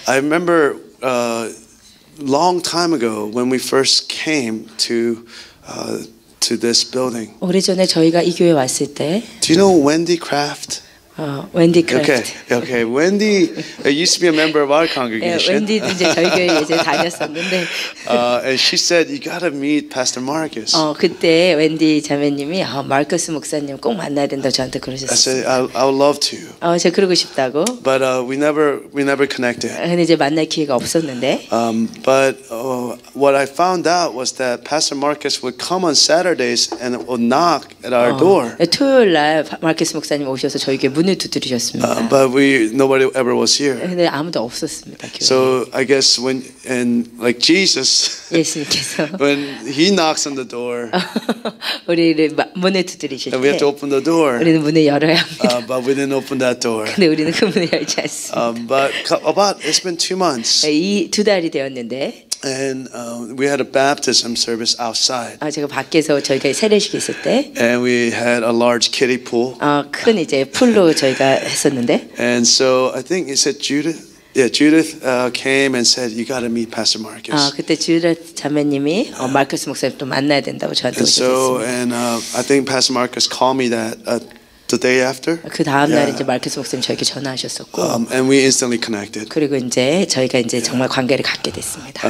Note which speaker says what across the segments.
Speaker 1: I remember long time ago when we first came to this building.
Speaker 2: 오래전에 저희가 이 교회 왔을 때
Speaker 1: Do you know Wendy Kraft?
Speaker 2: 웬디 크래프트.
Speaker 1: Okay. Wendy used to be a member of our congregation.
Speaker 2: 웬디도 이제 저희 교회 이제 다녔었는데.
Speaker 1: And she said you got to meet Pastor Marcus.
Speaker 2: 그때 웬디 자매님이 마르커스 목사님 꼭 만나야 된다고 저한테
Speaker 1: I
Speaker 2: 그러셨어요.
Speaker 1: said I would love to.
Speaker 2: 제가 그러고 싶다고.
Speaker 1: But we never connected.
Speaker 2: 근데 이제 만날 기회가 없었는데.
Speaker 1: But what I found out was that Pastor Marcus would come on Saturdays and would knock at our door.
Speaker 2: 토요일 날 마르커스 목사님 오셔서 저희 교회 문을 두드리셨습니다.
Speaker 1: But nobody ever was here.
Speaker 2: 근데 아무도 없었습니다. 교회에.
Speaker 1: So I guess like Jesus,
Speaker 2: 예수님께서
Speaker 1: when he knocks on the door,
Speaker 2: 우리를 문을 두드리실 때
Speaker 1: and we have to open the door.
Speaker 2: 우리는 문을 열어야 합니다.
Speaker 1: But we didn't open that door.
Speaker 2: 근데 우리는 그 문을 열지 않습니다.
Speaker 1: But it's been 2 months.
Speaker 2: 이 2달이 되었는데.
Speaker 1: And we had a baptism service outside.
Speaker 2: 제가 밖에서 저희가 세례식이 있을 때.
Speaker 1: And we had a large kiddie pool.
Speaker 2: 큰 이제 풀로 저희가 했었는데.
Speaker 1: And so I think it said Judith came and said you got to meet Pastor Marcus.
Speaker 2: 그때 주드 자매님이 마르커스 목사님 또 만나야 된다고 저한테 오셨습니다.
Speaker 1: And I think Pastor Marcus called me that the day after.
Speaker 2: 그 다음 날 이제 마르커스 목사님 저에게 전화하셨었고.
Speaker 1: And we instantly connected.
Speaker 2: 그리고 이제 저희가 이제 정말 관계를 갖게 됐습니다.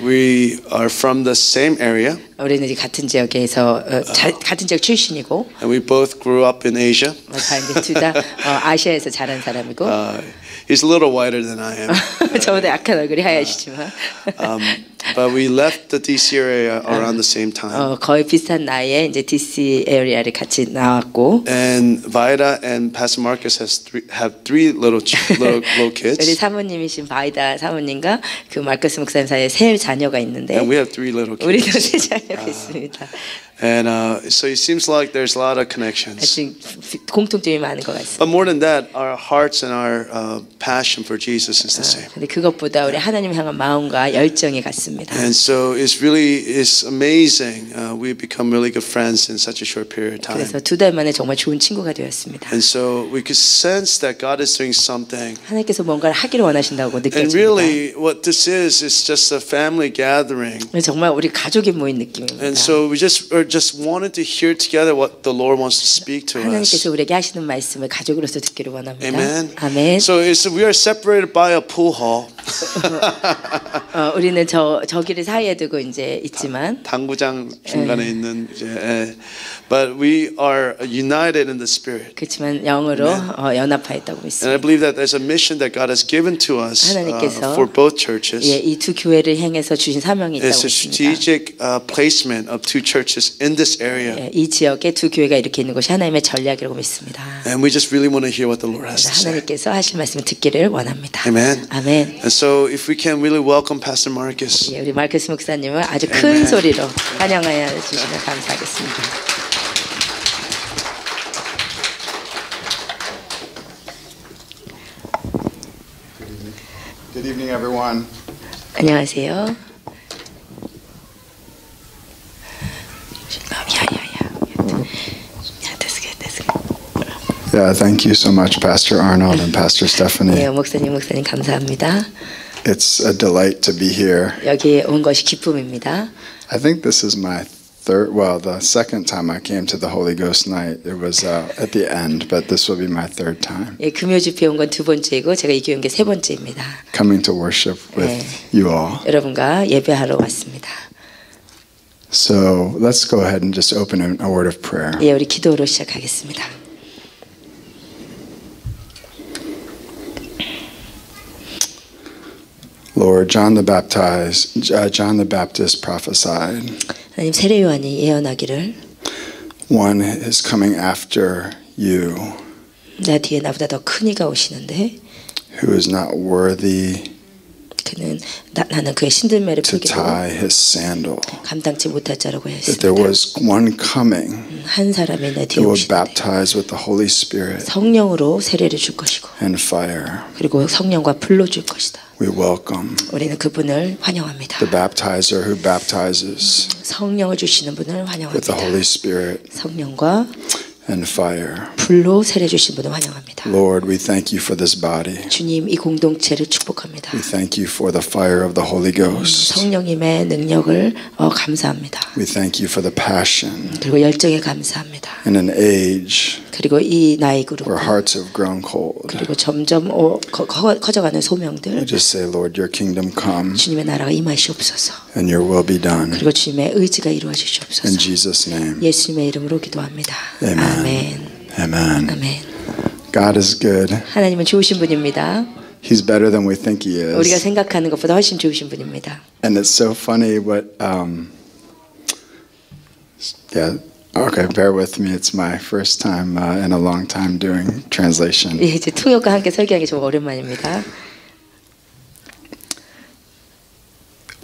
Speaker 1: We are from the same area.
Speaker 2: 우리는 이제 같은 지역에서 같은 지역 출신이고.
Speaker 1: And we both grew up in Asia.
Speaker 2: 둘 다 아시아에서 자란 사람이고.
Speaker 1: He's a little whiter than I am.
Speaker 2: 저보다 약간 얼굴이 하얘시지만.
Speaker 1: But we left the DC area around the same time.
Speaker 2: 거의 비슷한 나이에 이제 DC 에리아를 같이 나왔고.
Speaker 1: And Vaida and Pastor Marcus have 3 little kids.
Speaker 2: 우리 사모님이신 바이다 사모님과 그 마르커스 목사님 사이에 3 자녀가 있는데.
Speaker 1: And we have 3 little kids.
Speaker 2: 우리도 3 자녀가 있습니다.
Speaker 1: And so it seems like there's a lot of connections.
Speaker 2: 공통점이 많은 것 같습니다.
Speaker 1: But more than that, our hearts and our passion for Jesus is the same.
Speaker 2: 근데 그것보다 우리 하나님 향한 마음과 열정이 같습니다.
Speaker 1: And so it's amazing. We've become really good friends in such a short period of time.
Speaker 2: 그래서 2달 만에 정말 좋은 친구가 되었습니다.
Speaker 1: And so we could sense that God is doing something.
Speaker 2: 하나님께서 뭔가를 하기를 원하신다고 느껴집니다.
Speaker 1: And really, what this is just a family gathering.
Speaker 2: 정말 우리 가족이 모인 느낌입니다.
Speaker 1: And so we just wanted to hear together what the Lord wants to speak to us.
Speaker 2: 하나님께서 우리에게 하시는 말씀을 가족으로서 듣기를 원합니다.
Speaker 1: Amen.
Speaker 2: 아멘.
Speaker 1: So we are separated by a pool hall.
Speaker 2: 우리는 저기를 사이에 두고 이제 있지만
Speaker 1: 당구장 중간에 있는 이제 but we are united in the spirit.
Speaker 2: 그렇지만 영으로 연합하여 있다고 믿습니다.
Speaker 1: And I believe that there's a mission that God has given to us for both churches.
Speaker 2: 이 두 교회를 향해서 주신 사명이 있다고
Speaker 1: It's a
Speaker 2: 믿습니다.
Speaker 1: strategic placement of 2 churches in this area.
Speaker 2: 이 지역에 2 교회가 이렇게 있는 것이 하나님의 전략이라고 믿습니다.
Speaker 1: And we just really want to hear what the Lord has to say.
Speaker 2: 하나님께서 하실 말씀을 듣기를 원합니다.
Speaker 1: Amen.
Speaker 2: 아멘.
Speaker 1: And so if we can really welcome Pastor Marcus.
Speaker 2: 우리 마르커스 목사님을 아주 큰 소리로 환영하여 주시면 감사하겠습니다.
Speaker 3: Good evening, everyone.
Speaker 2: 안녕하세요.
Speaker 3: Yeah, thank you so much, Pastor Arnold and Pastor Stephanie.
Speaker 2: 네, 목사님 감사합니다.
Speaker 3: It's a delight to be here.
Speaker 2: 여기 온 것이 기쁨입니다.
Speaker 3: I think this is my the second time I came to the Holy Ghost night. It was at the end, but this will be my 3rd time.
Speaker 2: 예, 금요 집회 온 건 2번째이고 제가 이 교회 온 게 3번째입니다.
Speaker 3: Coming to worship with you all.
Speaker 2: 여러분과 예배하러 왔습니다.
Speaker 3: So let's go ahead and just open in a word of prayer.
Speaker 2: 예, 우리 기도로 시작하겠습니다.
Speaker 3: Lord, John the Baptist prophesied.
Speaker 2: 하나님 세례 요한이 예언하기를
Speaker 3: One is coming after you.
Speaker 2: 나 뒤에 나보다 더 큰 이가 오시는데
Speaker 3: Who is not worthy
Speaker 2: 그는 나는 그의 신들매를
Speaker 3: to
Speaker 2: 풀기도
Speaker 3: tie his sandal.
Speaker 2: 감당치 못할 자라고
Speaker 3: That there
Speaker 2: 했습니다.
Speaker 3: was one coming
Speaker 2: 한 사람이 내 뒤에
Speaker 3: who would
Speaker 2: 오시는데
Speaker 3: baptize with the Holy Spirit
Speaker 2: 성령으로 세례를 줄 것이고
Speaker 3: and fire.
Speaker 2: 그리고 성령과 불로 줄 것이다.
Speaker 3: We welcome
Speaker 2: 우리는 그분을 환영합니다.
Speaker 3: the baptizer who baptizes
Speaker 2: 성령을 주시는 분을
Speaker 3: with the
Speaker 2: 환영합니다.
Speaker 3: Holy Spirit.
Speaker 2: 성령과
Speaker 3: and fire.
Speaker 2: 불로 세례 주신 분을 환영합니다.
Speaker 3: Lord, we thank you for this body.
Speaker 2: 주님 이 공동체를 축복합니다.
Speaker 3: We thank you for the fire of the Holy Ghost.
Speaker 2: 성령님의 능력을 감사합니다.
Speaker 3: We thank you for the passion.
Speaker 2: 그리고 열정에 감사합니다.
Speaker 3: In an age
Speaker 2: 그리고 이 나이 그룹
Speaker 3: where hearts have grown cold,
Speaker 2: 그리고 점점 커져가는 소명들
Speaker 3: we just say, Lord, your kingdom come
Speaker 2: 주님의 나라가 임하시옵소서.
Speaker 3: and your will be done.
Speaker 2: 그리고 주님의 의지가
Speaker 3: In
Speaker 2: 이루어지시옵소서.
Speaker 3: Jesus' name.
Speaker 2: 예수님의 이름으로 기도합니다.
Speaker 3: Amen.
Speaker 2: 아멘.
Speaker 3: Amen.
Speaker 2: 아멘.
Speaker 3: God is good.
Speaker 2: 하나님은 좋으신 분입니다.
Speaker 3: He's better than we think he
Speaker 2: 우리가
Speaker 3: is.
Speaker 2: 생각하는 것보다 훨씬 좋으신 분입니다.
Speaker 3: And it's so funny what, yeah, okay, bear with me. It's my first time in a long time doing translation.
Speaker 2: 예, 이제 통역과 함께 설교하기 좀 오랜만입니다.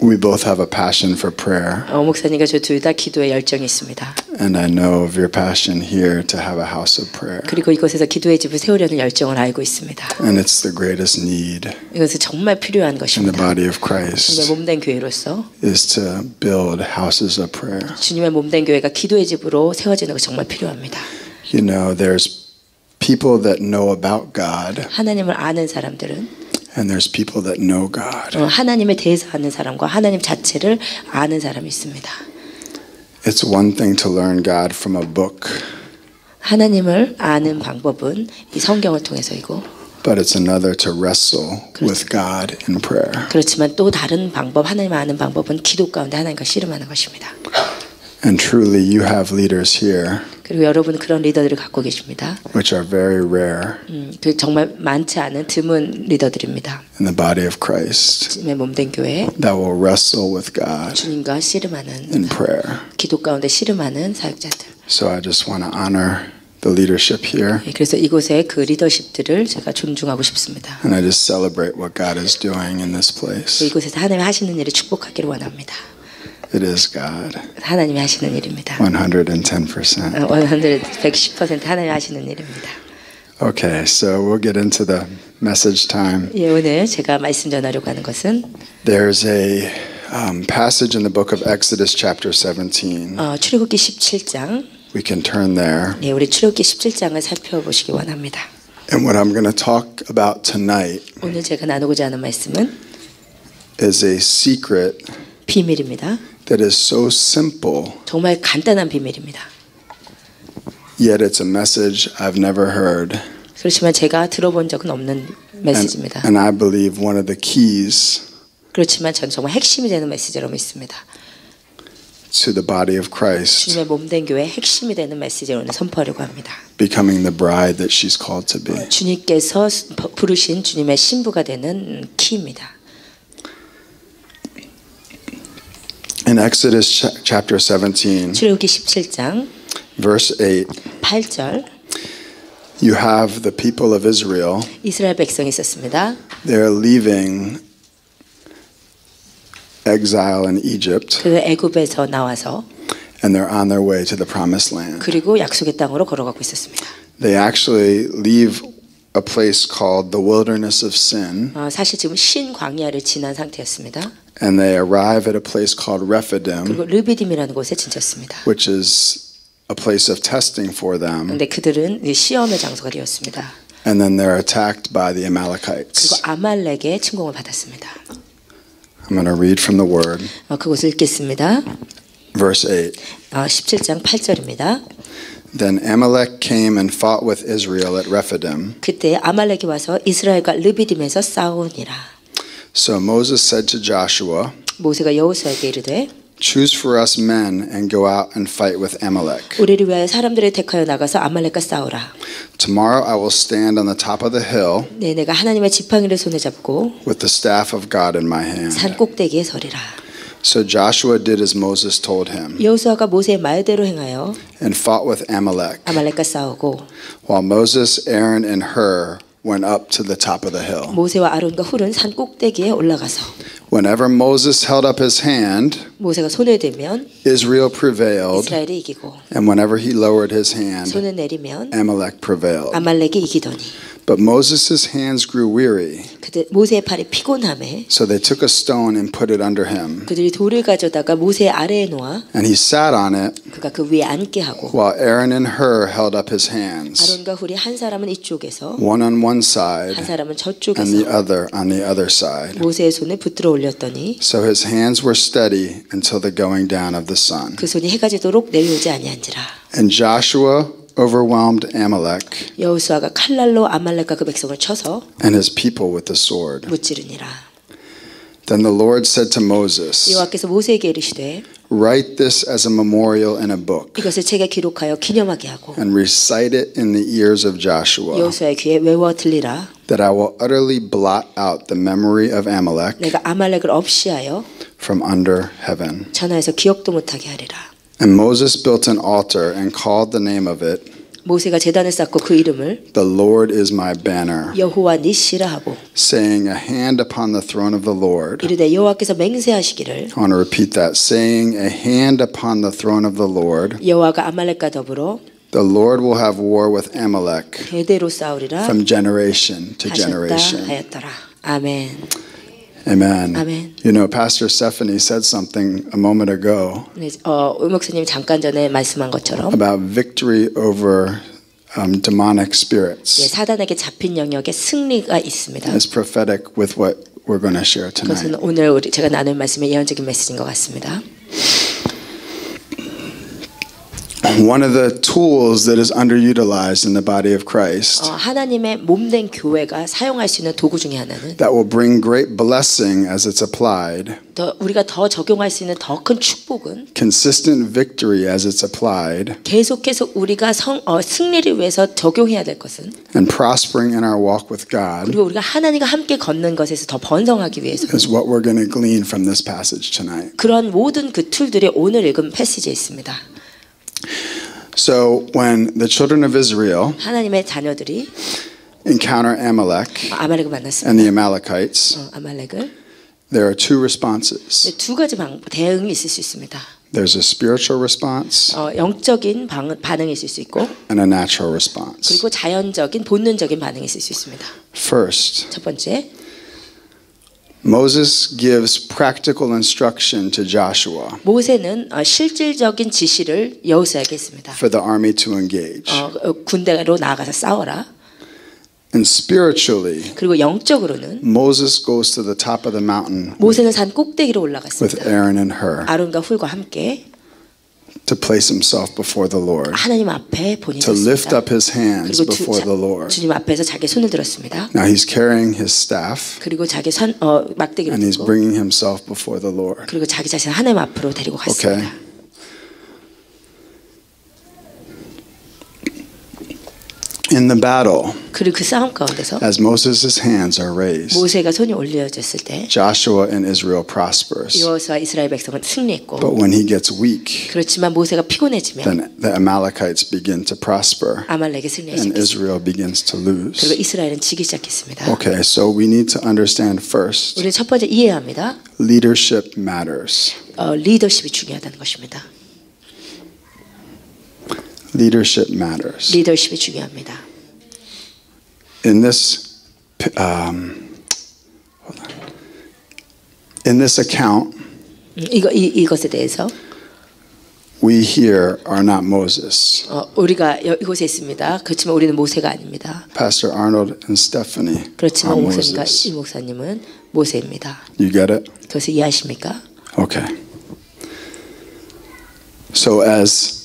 Speaker 3: We both have a passion for prayer.
Speaker 2: 목사님과 저 둘 다 기도에 열정이 있습니다.
Speaker 3: And I know of your passion here to have a house of prayer.
Speaker 2: 그리고 이곳에서 기도의 집을 세우려는 열정을 알고 있습니다.
Speaker 3: And it's the greatest need
Speaker 2: 이것은 정말 필요한
Speaker 3: in the
Speaker 2: 것입니다.
Speaker 3: body of
Speaker 2: 주님의
Speaker 3: Christ
Speaker 2: 몸된 교회로서
Speaker 3: is to build houses of prayer.
Speaker 2: 주님의 몸된 교회가 기도의 집으로 세워지는 것이 정말 필요합니다.
Speaker 3: You know, there's people that know about God
Speaker 2: 하나님을 아는 사람들은
Speaker 3: and there's people that know God.
Speaker 2: 하나님에 대해서 아는 사람과 하나님 자체를 아는 사람이 있습니다.
Speaker 3: It's one thing to learn God from a book,
Speaker 2: 하나님을 아는 방법은 이 성경을 통해서이고
Speaker 3: but it's another to wrestle with God in prayer.
Speaker 2: 그렇지만 또 다른 방법, 하나님 아는 방법은 기도 가운데 하나님과 씨름하는 것입니다.
Speaker 3: And truly, you have leaders here
Speaker 2: 그리고 여러분 그런 리더들을 갖고 계십니다.
Speaker 3: which are very rare
Speaker 2: 그 정말 많지 않은 드문 리더들입니다.
Speaker 3: in the body of Christ
Speaker 2: 주님의 몸된 교회
Speaker 3: that will wrestle with God
Speaker 2: 주님과 씨름하는
Speaker 3: in prayer.
Speaker 2: 기도 가운데 씨름하는 사역자들.
Speaker 3: So I just want to honor the leadership here.
Speaker 2: 그래서 이곳의 그 리더십들을 제가 존중하고 싶습니다.
Speaker 3: And I just celebrate what God is doing in this place.
Speaker 2: 이곳에서 하나님이 하시는 일을 축복하기를 원합니다.
Speaker 3: It is God.
Speaker 2: 하나님이 하시는 일입니다.
Speaker 3: 110%.
Speaker 2: 110% 하나님이 하시는 일입니다.
Speaker 3: Okay, so we'll get into the message time.
Speaker 2: 예, 오늘 제가 말씀 전하려고 하는 것은
Speaker 3: There's a passage in the book of Exodus chapter 17.
Speaker 2: 출애굽기 17장.
Speaker 3: We can turn there.
Speaker 2: 예, 우리 출애굽기 17장을 살펴보시기 원합니다.
Speaker 3: And what I'm going to talk about tonight
Speaker 2: 오늘 제가 나누고자 하는 말씀은
Speaker 3: is a secret
Speaker 2: 비밀입니다.
Speaker 3: that is so simple,
Speaker 2: 정말 간단한 비밀입니다.
Speaker 3: yet it's a message I've never heard.
Speaker 2: 그렇지만 제가 들어본 적은 없는 메시지입니다.
Speaker 3: And I believe one of the keys
Speaker 2: 그렇지만 전 정말 핵심이 되는 메시지라고 믿습니다.
Speaker 3: to the body of Christ
Speaker 2: 주님의 몸된 교회의 핵심이 되는 메시지를 오늘 선포하려고 합니다.
Speaker 3: becoming the bride that she's called to be.
Speaker 2: 주님께서 부르신 주님의 신부가 되는 키입니다.
Speaker 3: In Exodus chapter 17,
Speaker 2: 출애굽기 17장
Speaker 3: verse 8,
Speaker 2: 8절
Speaker 3: you have the people of Israel.
Speaker 2: 이스라엘 백성이 있었습니다.
Speaker 3: They're leaving exile in Egypt,
Speaker 2: 그 애굽에서 나와서
Speaker 3: and they're on their way to the promised land.
Speaker 2: 그리고 약속의 땅으로 걸어가고 있었습니다.
Speaker 3: They actually leave a place called the wilderness of sin,
Speaker 2: 사실 지금 신광야를 지난 상태였습니다.
Speaker 3: and they arrive at a place called Rephidim,
Speaker 2: 그리고 르비딤이라는 곳에 진쳤습니다.
Speaker 3: which is a place of testing for them,
Speaker 2: 그런데 그들은 시험의 장소가 되었습니다.
Speaker 3: and then they're attacked by the
Speaker 2: 그리고
Speaker 3: Amalekites.
Speaker 2: 아말렉의 침공을 받았습니다.
Speaker 3: I'm going to read from the word,
Speaker 2: 그것을 읽겠습니다.
Speaker 3: verse 8.
Speaker 2: 17장 8절입니다.
Speaker 3: Then Amalek came and fought with Israel at Rephidim.
Speaker 2: 그때 아말렉이 와서 이스라엘과 르비딤에서 싸우니라.
Speaker 3: So Moses said to Joshua,
Speaker 2: 모세가 여호수아에게 이르되
Speaker 3: choose for us men and go out and fight with Amalek.
Speaker 2: 우리를 위하여 사람들을 택하여 나가서 아말렉과 싸우라.
Speaker 3: Tomorrow I will stand on the top of the hill
Speaker 2: 네, 내가 하나님의 지팡이를 손에 잡고
Speaker 3: with the staff of God in my hand.
Speaker 2: 산 꼭대기에 서리라.
Speaker 3: So Joshua did as Moses told him
Speaker 2: 여호수아가 모세의 말대로 행하여
Speaker 3: and fought with Amalek,
Speaker 2: 아말렉과 싸우고
Speaker 3: while Moses, Aaron, and Hur went up to the top of the hill.
Speaker 2: 모세와 아론과 훌은 산 꼭대기에 올라가서
Speaker 3: Whenever Moses held up his hand,
Speaker 2: 모세가 손을 들면
Speaker 3: Israel prevailed,
Speaker 2: 이스라엘이 이기고
Speaker 3: and whenever he lowered his hand,
Speaker 2: 손을 내리면
Speaker 3: Amalek prevailed.
Speaker 2: 아말렉이 이기더니
Speaker 3: But Moses' hands grew weary,
Speaker 2: 그들 모세의 팔이 피곤함에
Speaker 3: so they took a stone and put it under him,
Speaker 2: 그들이 돌을 가져다가 모세 아래에 놓아
Speaker 3: and he sat on it,
Speaker 2: 그가 그 위에 앉게 하고
Speaker 3: while Aaron and Hur held up his hands,
Speaker 2: 아론과 훌이 한 사람은 이쪽에서
Speaker 3: one on one
Speaker 2: 한
Speaker 3: side
Speaker 2: 사람은
Speaker 3: and the
Speaker 2: 저쪽에서
Speaker 3: other on the other side.
Speaker 2: 모세의 손을 붙들어 올렸더니
Speaker 3: So his hands were steady until the going down of the sun.
Speaker 2: 그 손이 해가 지도록 내려오지 아니한지라.
Speaker 3: And Joshua overwhelmed Amalek
Speaker 2: 여호수아가 칼날로 아말렉과 그 백성을 쳐서
Speaker 3: and his people with the sword.
Speaker 2: 무찌르니라.
Speaker 3: Then the Lord said to Moses,
Speaker 2: 여호와께서 모세에게 이르시되
Speaker 3: write this as a memorial in a book
Speaker 2: 이것을 책에 기록하여 기념하게 하고
Speaker 3: and recite it in the ears of Joshua,
Speaker 2: 여호수아의 귀에 외워 들리라.
Speaker 3: that I will utterly blot out the memory of Amalek
Speaker 2: 내가 아말렉을 없이하여
Speaker 3: from under heaven.
Speaker 2: 천하에서 기억도 못하게 하리라.
Speaker 3: And Moses built an altar and called the name of it,
Speaker 2: 모세가 제단을 쌓고 그 이름을
Speaker 3: The Lord is my banner,
Speaker 2: 여호와 니시라 하고
Speaker 3: saying, a hand upon the throne of the Lord.
Speaker 2: 이르되 여호와께서 맹세하시기를
Speaker 3: I want to repeat that, saying, a hand upon the throne of the Lord.
Speaker 2: 여호와가 아말렉과 더불어
Speaker 3: The Lord will have war with Amalek
Speaker 2: 대대로 싸우리라
Speaker 3: from generation to
Speaker 2: 하셨다
Speaker 3: generation.
Speaker 2: 하였더라. 아멘.
Speaker 3: Amen.
Speaker 2: Amen.
Speaker 3: You know, Pastor Stephanie said something a moment ago
Speaker 2: 네, 목사님 잠깐 전에 말씀한 것처럼
Speaker 3: about victory over demonic
Speaker 2: 예,
Speaker 3: spirits.
Speaker 2: 사단에게 잡힌 영역에 승리가 있습니다.
Speaker 3: It's prophetic with what we're going to share
Speaker 2: 그것은
Speaker 3: tonight.
Speaker 2: 오늘 제가 나눌 말씀의 예언적인 메시지인 것 같습니다.
Speaker 3: One of the tools that is underutilized in the body of Christ
Speaker 2: 하나님의 몸된 교회가 사용할 수 있는 도구 중에 하나는
Speaker 3: that will bring great blessing as it's applied,
Speaker 2: 우리가 더 적용할 수 있는 더 큰 축복은
Speaker 3: consistent victory as it's applied,
Speaker 2: 계속해서 우리가 승리를 위해서 적용해야 될 것은
Speaker 3: and prospering in our walk with God
Speaker 2: 그리고 우리가 하나님과 함께 걷는 것에서 더 번성하기 위해서
Speaker 3: is what we're going to glean from this passage tonight.
Speaker 2: 그런 모든 그 툴들이 오늘 읽은 패시지에 있습니다.
Speaker 3: So when the children of Israel
Speaker 2: 하나님의 자녀들이
Speaker 3: encounter Amalek
Speaker 2: 아말렉을
Speaker 3: and
Speaker 2: 만났습니다.
Speaker 3: the Amalekites,
Speaker 2: 아말렉을
Speaker 3: there are two responses.
Speaker 2: 두 가지 대응이 있을 수 있습니다.
Speaker 3: There's a spiritual response
Speaker 2: 영적인 반응이 있을 수 있고
Speaker 3: and a natural response.
Speaker 2: 그리고 자연적인 본능적인 반응이 있을 수 있습니다.
Speaker 3: First,
Speaker 2: 첫 번째,
Speaker 3: Moses gives practical instruction to Joshua
Speaker 2: 모세는 실질적인 지시를 여호수아에게 했습니다.
Speaker 3: for the army to engage.
Speaker 2: 군대로 나가서 싸워라.
Speaker 3: And spiritually,
Speaker 2: 그리고 영적으로는
Speaker 3: Moses goes to the top of the mountain
Speaker 2: 모세는 산 꼭대기로
Speaker 3: with
Speaker 2: 올라갔습니다.
Speaker 3: Aaron and Hur
Speaker 2: 아론과 훌과 함께
Speaker 3: to place himself before the Lord,
Speaker 2: 하나님 앞에 본인이
Speaker 3: to lift
Speaker 2: 섰습니다.
Speaker 3: up his hands
Speaker 2: 그리고
Speaker 3: before the Lord.
Speaker 2: 주님 앞에서 자기 손을 들었습니다.
Speaker 3: Now he's carrying his staff
Speaker 2: 그리고 자기 막대기를
Speaker 3: and he's
Speaker 2: 들고
Speaker 3: bringing himself before the Lord.
Speaker 2: 그리고 자기 자신을 하나님 앞으로 데리고
Speaker 3: Okay.
Speaker 2: 갔습니다.
Speaker 3: In the battle,
Speaker 2: 그리고 그 싸움 가운데서
Speaker 3: as Moses' hands are raised,
Speaker 2: 모세가 손이 올려졌을 때
Speaker 3: Joshua and Israel prospers.
Speaker 2: 여호수아 이스라엘 백성은 승리했고
Speaker 3: But when he gets weak,
Speaker 2: 그렇지만 모세가 피곤해지면
Speaker 3: then the Amalekites begin to prosper
Speaker 2: 아말렉이 승리하기
Speaker 3: and
Speaker 2: 시작했습니다.
Speaker 3: Israel begins to
Speaker 2: 그리고
Speaker 3: lose.
Speaker 2: 이스라엘은 지기 시작했습니다.
Speaker 3: Okay, so we need to understand first,
Speaker 2: 우리는 첫 번째 이해해야 합니다.
Speaker 3: leadership matters.
Speaker 2: 리더십이 중요하다는 것입니다.
Speaker 3: Leadership matters.
Speaker 2: 리더십이 중요합니다.
Speaker 3: In this, in this account,
Speaker 2: 이것에 대해서
Speaker 3: we here are not Moses.
Speaker 2: 우리가 이곳에 있습니다. 그렇지만 우리는 모세가 아닙니다.
Speaker 3: Pastor Arnold and Stephanie
Speaker 2: 그렇지만
Speaker 3: are
Speaker 2: 목사님과
Speaker 3: Moses.
Speaker 2: 이 목사님은 모세입니다.
Speaker 3: You get it?
Speaker 2: 그것을 이해하십니까?
Speaker 3: Okay. So as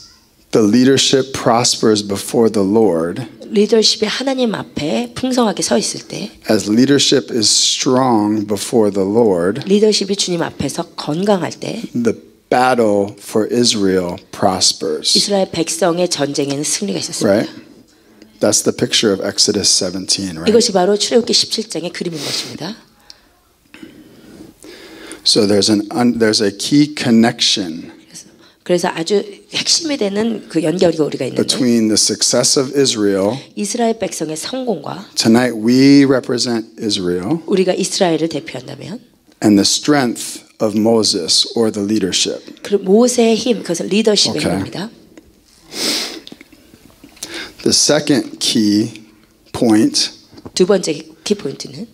Speaker 3: the leadership prospers before the Lord,
Speaker 2: 리더십이 하나님 앞에 풍성하게 서 있을 때
Speaker 3: as leadership is strong before the Lord,
Speaker 2: 리더십이 주님 앞에서 건강할 때
Speaker 3: the battle for Israel prospers.
Speaker 2: 이스라엘 백성의 전쟁에는 승리가 있었습니다.
Speaker 3: Right? That's the picture of Exodus 17, right?
Speaker 2: 이것이 바로 출애굽기 17장의 그림인 것입니다.
Speaker 3: So there's a key connection
Speaker 2: 그래서 아주 핵심이 되는 그 연결이 우리가 있는데
Speaker 3: between the success of Israel.
Speaker 2: 이스라엘 백성의 성공과
Speaker 3: Tonight we represent Israel.
Speaker 2: 우리가 이스라엘을 대표한다면
Speaker 3: and the strength of Moses or the leadership.
Speaker 2: 그리고 모세의 힘, 그것은 리더십의
Speaker 3: Okay.
Speaker 2: 힘입니다.
Speaker 3: The second key point
Speaker 2: 두 번째 키포인트는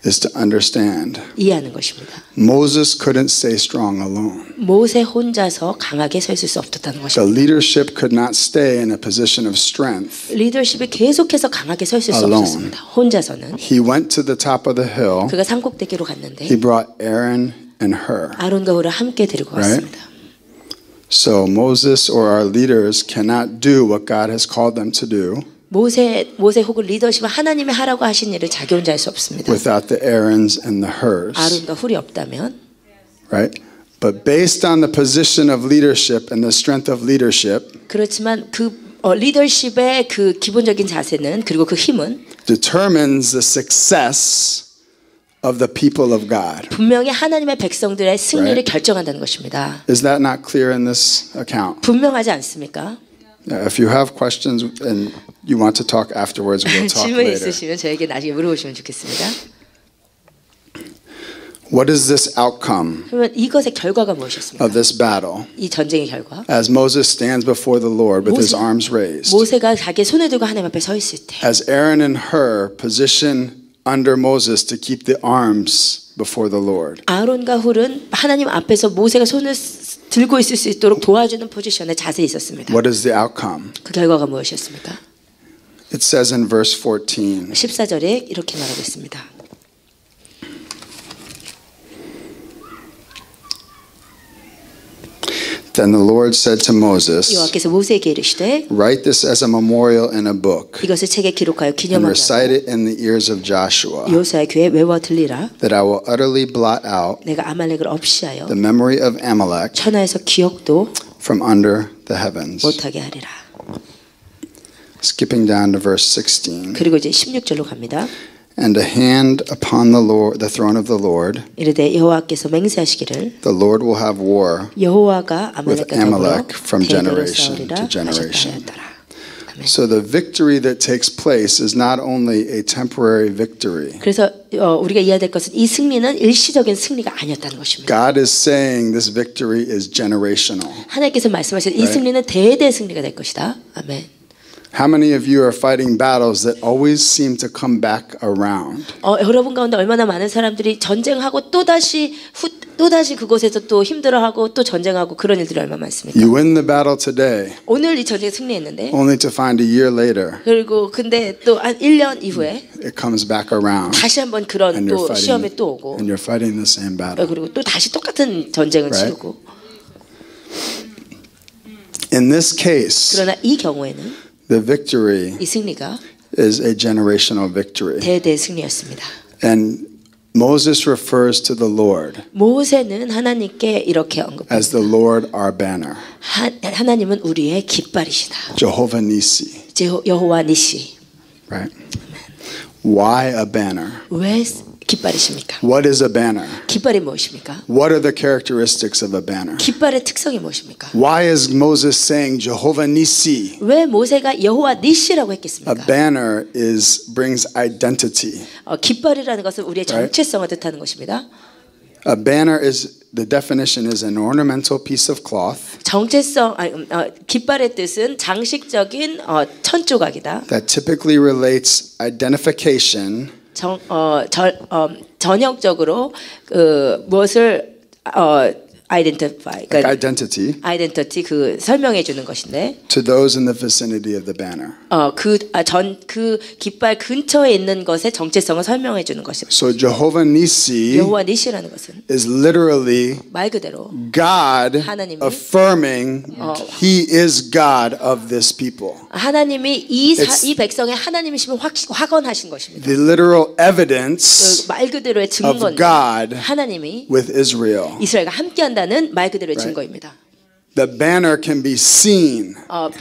Speaker 3: is to understand
Speaker 2: 이해하는 것입니다.
Speaker 3: Moses couldn't stay strong alone.
Speaker 2: 모세 혼자서 강하게 서 있을 수 없었다는
Speaker 3: The
Speaker 2: 것입니다.
Speaker 3: leadership could not stay in a position of strength.
Speaker 2: 리더십이 계속해서 강하게 서 있을 수
Speaker 3: Alone.
Speaker 2: 없었습니다. 혼자서는.
Speaker 3: He went to the top of the hill.
Speaker 2: 그가 산꼭대기로 갔는데
Speaker 3: He brought Aaron and Hur.
Speaker 2: 아론과 홀을 함께 데리고
Speaker 3: Right.
Speaker 2: 갔습니다.
Speaker 3: So Moses or our leaders cannot do what God has called them to do
Speaker 2: 모세 혹은 리더십은 하나님이 하라고 하신 일을 자기 혼자 할 수 없습니다.
Speaker 3: without the Aarons and the Hurs.
Speaker 2: 아론과 홀이 없다면
Speaker 3: Right? But based on the position of leadership and the strength of leadership
Speaker 2: 그렇지만 그 리더십의 그 기본적인 자세는 그리고 그 힘은
Speaker 3: determines the success of the people of God.
Speaker 2: 분명히 하나님의 백성들의 승리를
Speaker 3: Right.
Speaker 2: 결정한다는 것입니다.
Speaker 3: Is that not clear in this account?
Speaker 2: 분명하지 않습니까?
Speaker 3: If you have questions and you want to talk afterwards, we'll talk
Speaker 2: 질문이
Speaker 3: later.
Speaker 2: 있으시면 저에게 나중에 물어보시면 좋겠습니다.
Speaker 3: What is this outcome
Speaker 2: 그러면 이것의 결과가 무엇이었습니까?
Speaker 3: of this battle?
Speaker 2: 이 전쟁의 결과.
Speaker 3: As Moses stands before the Lord with his
Speaker 2: 모세-
Speaker 3: arms raised,
Speaker 2: 모세가 자기의 손을 들고 하나님 앞에 서 있을 때
Speaker 3: as Aaron and Hur position under Moses to keep the arms before the Lord,
Speaker 2: 아론과 훌은 하나님 앞에서 모세가 손을 들고 있을 수 있도록 도와주는 포지션에 자세히 있었습니다.
Speaker 3: what is the outcome?
Speaker 2: 그 결과가 무엇이었습니까?
Speaker 3: It says in verse 14,
Speaker 2: 14절에 이렇게 말하고 있습니다.
Speaker 3: Then the Lord said to Moses,
Speaker 2: 여호와께서 모세에게 이르시되
Speaker 3: write this as a memorial in a book
Speaker 2: 이것을 책에 기록하여
Speaker 3: and
Speaker 2: 기념하게
Speaker 3: recite
Speaker 2: 하고
Speaker 3: it in the ears of Joshua,
Speaker 2: 여호수아의 귀에 외워 들리라.
Speaker 3: that I will utterly blot out
Speaker 2: 내가 아말렉을 없이하여
Speaker 3: the memory of Amalek
Speaker 2: 천하에서 기억도
Speaker 3: from under the heavens.
Speaker 2: 못하게 하리라.
Speaker 3: Skipping down to verse 16.
Speaker 2: 그리고 이제 16절로 갑니다.
Speaker 3: And a hand upon the Lord, the throne of the Lord,
Speaker 2: 이르되 여호와께서 맹세하시기를
Speaker 3: the Lord will have war
Speaker 2: 여호와가
Speaker 3: with
Speaker 2: 아말렉과 더불어
Speaker 3: Amalek from
Speaker 2: 대대로
Speaker 3: generation
Speaker 2: 싸우리라
Speaker 3: to
Speaker 2: 하셨다
Speaker 3: generation.
Speaker 2: 하였더라. 아멘.
Speaker 3: So the victory that takes place is not only a temporary victory.
Speaker 2: 그래서 우리가 이해해야 될 것은 이 승리는 일시적인 승리가 아니었다는 것입니다.
Speaker 3: God is saying this victory is generational.
Speaker 2: 하나님께서 말씀하신 이
Speaker 3: Right.
Speaker 2: 승리는 대대 승리가 될 것이다. 아멘.
Speaker 3: How many of you are fighting battles that always seem to come back around?
Speaker 2: 여러분 가운데 얼마나 많은 사람들이 전쟁하고 또다시 그곳에서 또 힘들어하고 또 전쟁하고 그런 일들이 얼마나 많습니까?
Speaker 3: You win the battle today,
Speaker 2: 오늘 이 전쟁에 승리했는데
Speaker 3: only to find a year later
Speaker 2: 그리고 근데 또 한 1년 이후에
Speaker 3: it comes back around
Speaker 2: 다시 한번 그런
Speaker 3: and you're
Speaker 2: 또 시험이 또 오고
Speaker 3: and you're fighting the same battle.
Speaker 2: 그리고 또 다시 똑같은 전쟁을
Speaker 3: Right.
Speaker 2: 치르고
Speaker 3: In this case,
Speaker 2: 그러나 이 경우에는
Speaker 3: the victory
Speaker 2: 이 승리가
Speaker 3: is a generational victory.
Speaker 2: 대대 승리였습니다.
Speaker 3: And Moses refers to the Lord
Speaker 2: 모세는 하나님께 이렇게
Speaker 3: as
Speaker 2: 언급합니다.
Speaker 3: the Lord our banner,
Speaker 2: 하나님은 우리의 깃발이시다.
Speaker 3: Jehovah Nissi,
Speaker 2: 여호와 니시.
Speaker 3: right? Why a banner?
Speaker 2: 왜 깃발이십니까?
Speaker 3: What is a banner?
Speaker 2: 깃발이 무엇입니까?
Speaker 3: What are the characteristics of a banner?
Speaker 2: 깃발의 특성이 무엇입니까?
Speaker 3: Why is Moses saying Jehovah Nissi?
Speaker 2: 왜 모세가 여호와 니시라고
Speaker 3: A
Speaker 2: 했겠습니까?
Speaker 3: banner brings identity.
Speaker 2: 깃발이라는 것은 우리의 정체성을 뜻하는 것입니다.
Speaker 3: A banner the definition is an ornamental piece of cloth
Speaker 2: 깃발의 뜻은 장식적인 천조각이다.
Speaker 3: that typically relates identification
Speaker 2: 전형적으로 무엇을 identify, 그러니까 identity 그 설명해 주는 것인데
Speaker 3: to those in the vicinity of the banner.
Speaker 2: 그 깃발 근처에 있는 것의 정체성을 설명해 주는 것입니다.
Speaker 3: So Jehovah Nissi
Speaker 2: 여호와 니시라는 것은
Speaker 3: is literally
Speaker 2: 말 그대로
Speaker 3: God
Speaker 2: 하나님이
Speaker 3: affirming He is God of this people.
Speaker 2: 하나님이 이 백성의 하나님이심을 확언하신 것입니다.
Speaker 3: The literal evidence
Speaker 2: 말 그대로의
Speaker 3: of
Speaker 2: 증거인데
Speaker 3: God
Speaker 2: 하나님이
Speaker 3: with Israel.
Speaker 2: 이스라엘과 함께한다는 말 그대로의 증거입니다.
Speaker 3: the banner can be seen.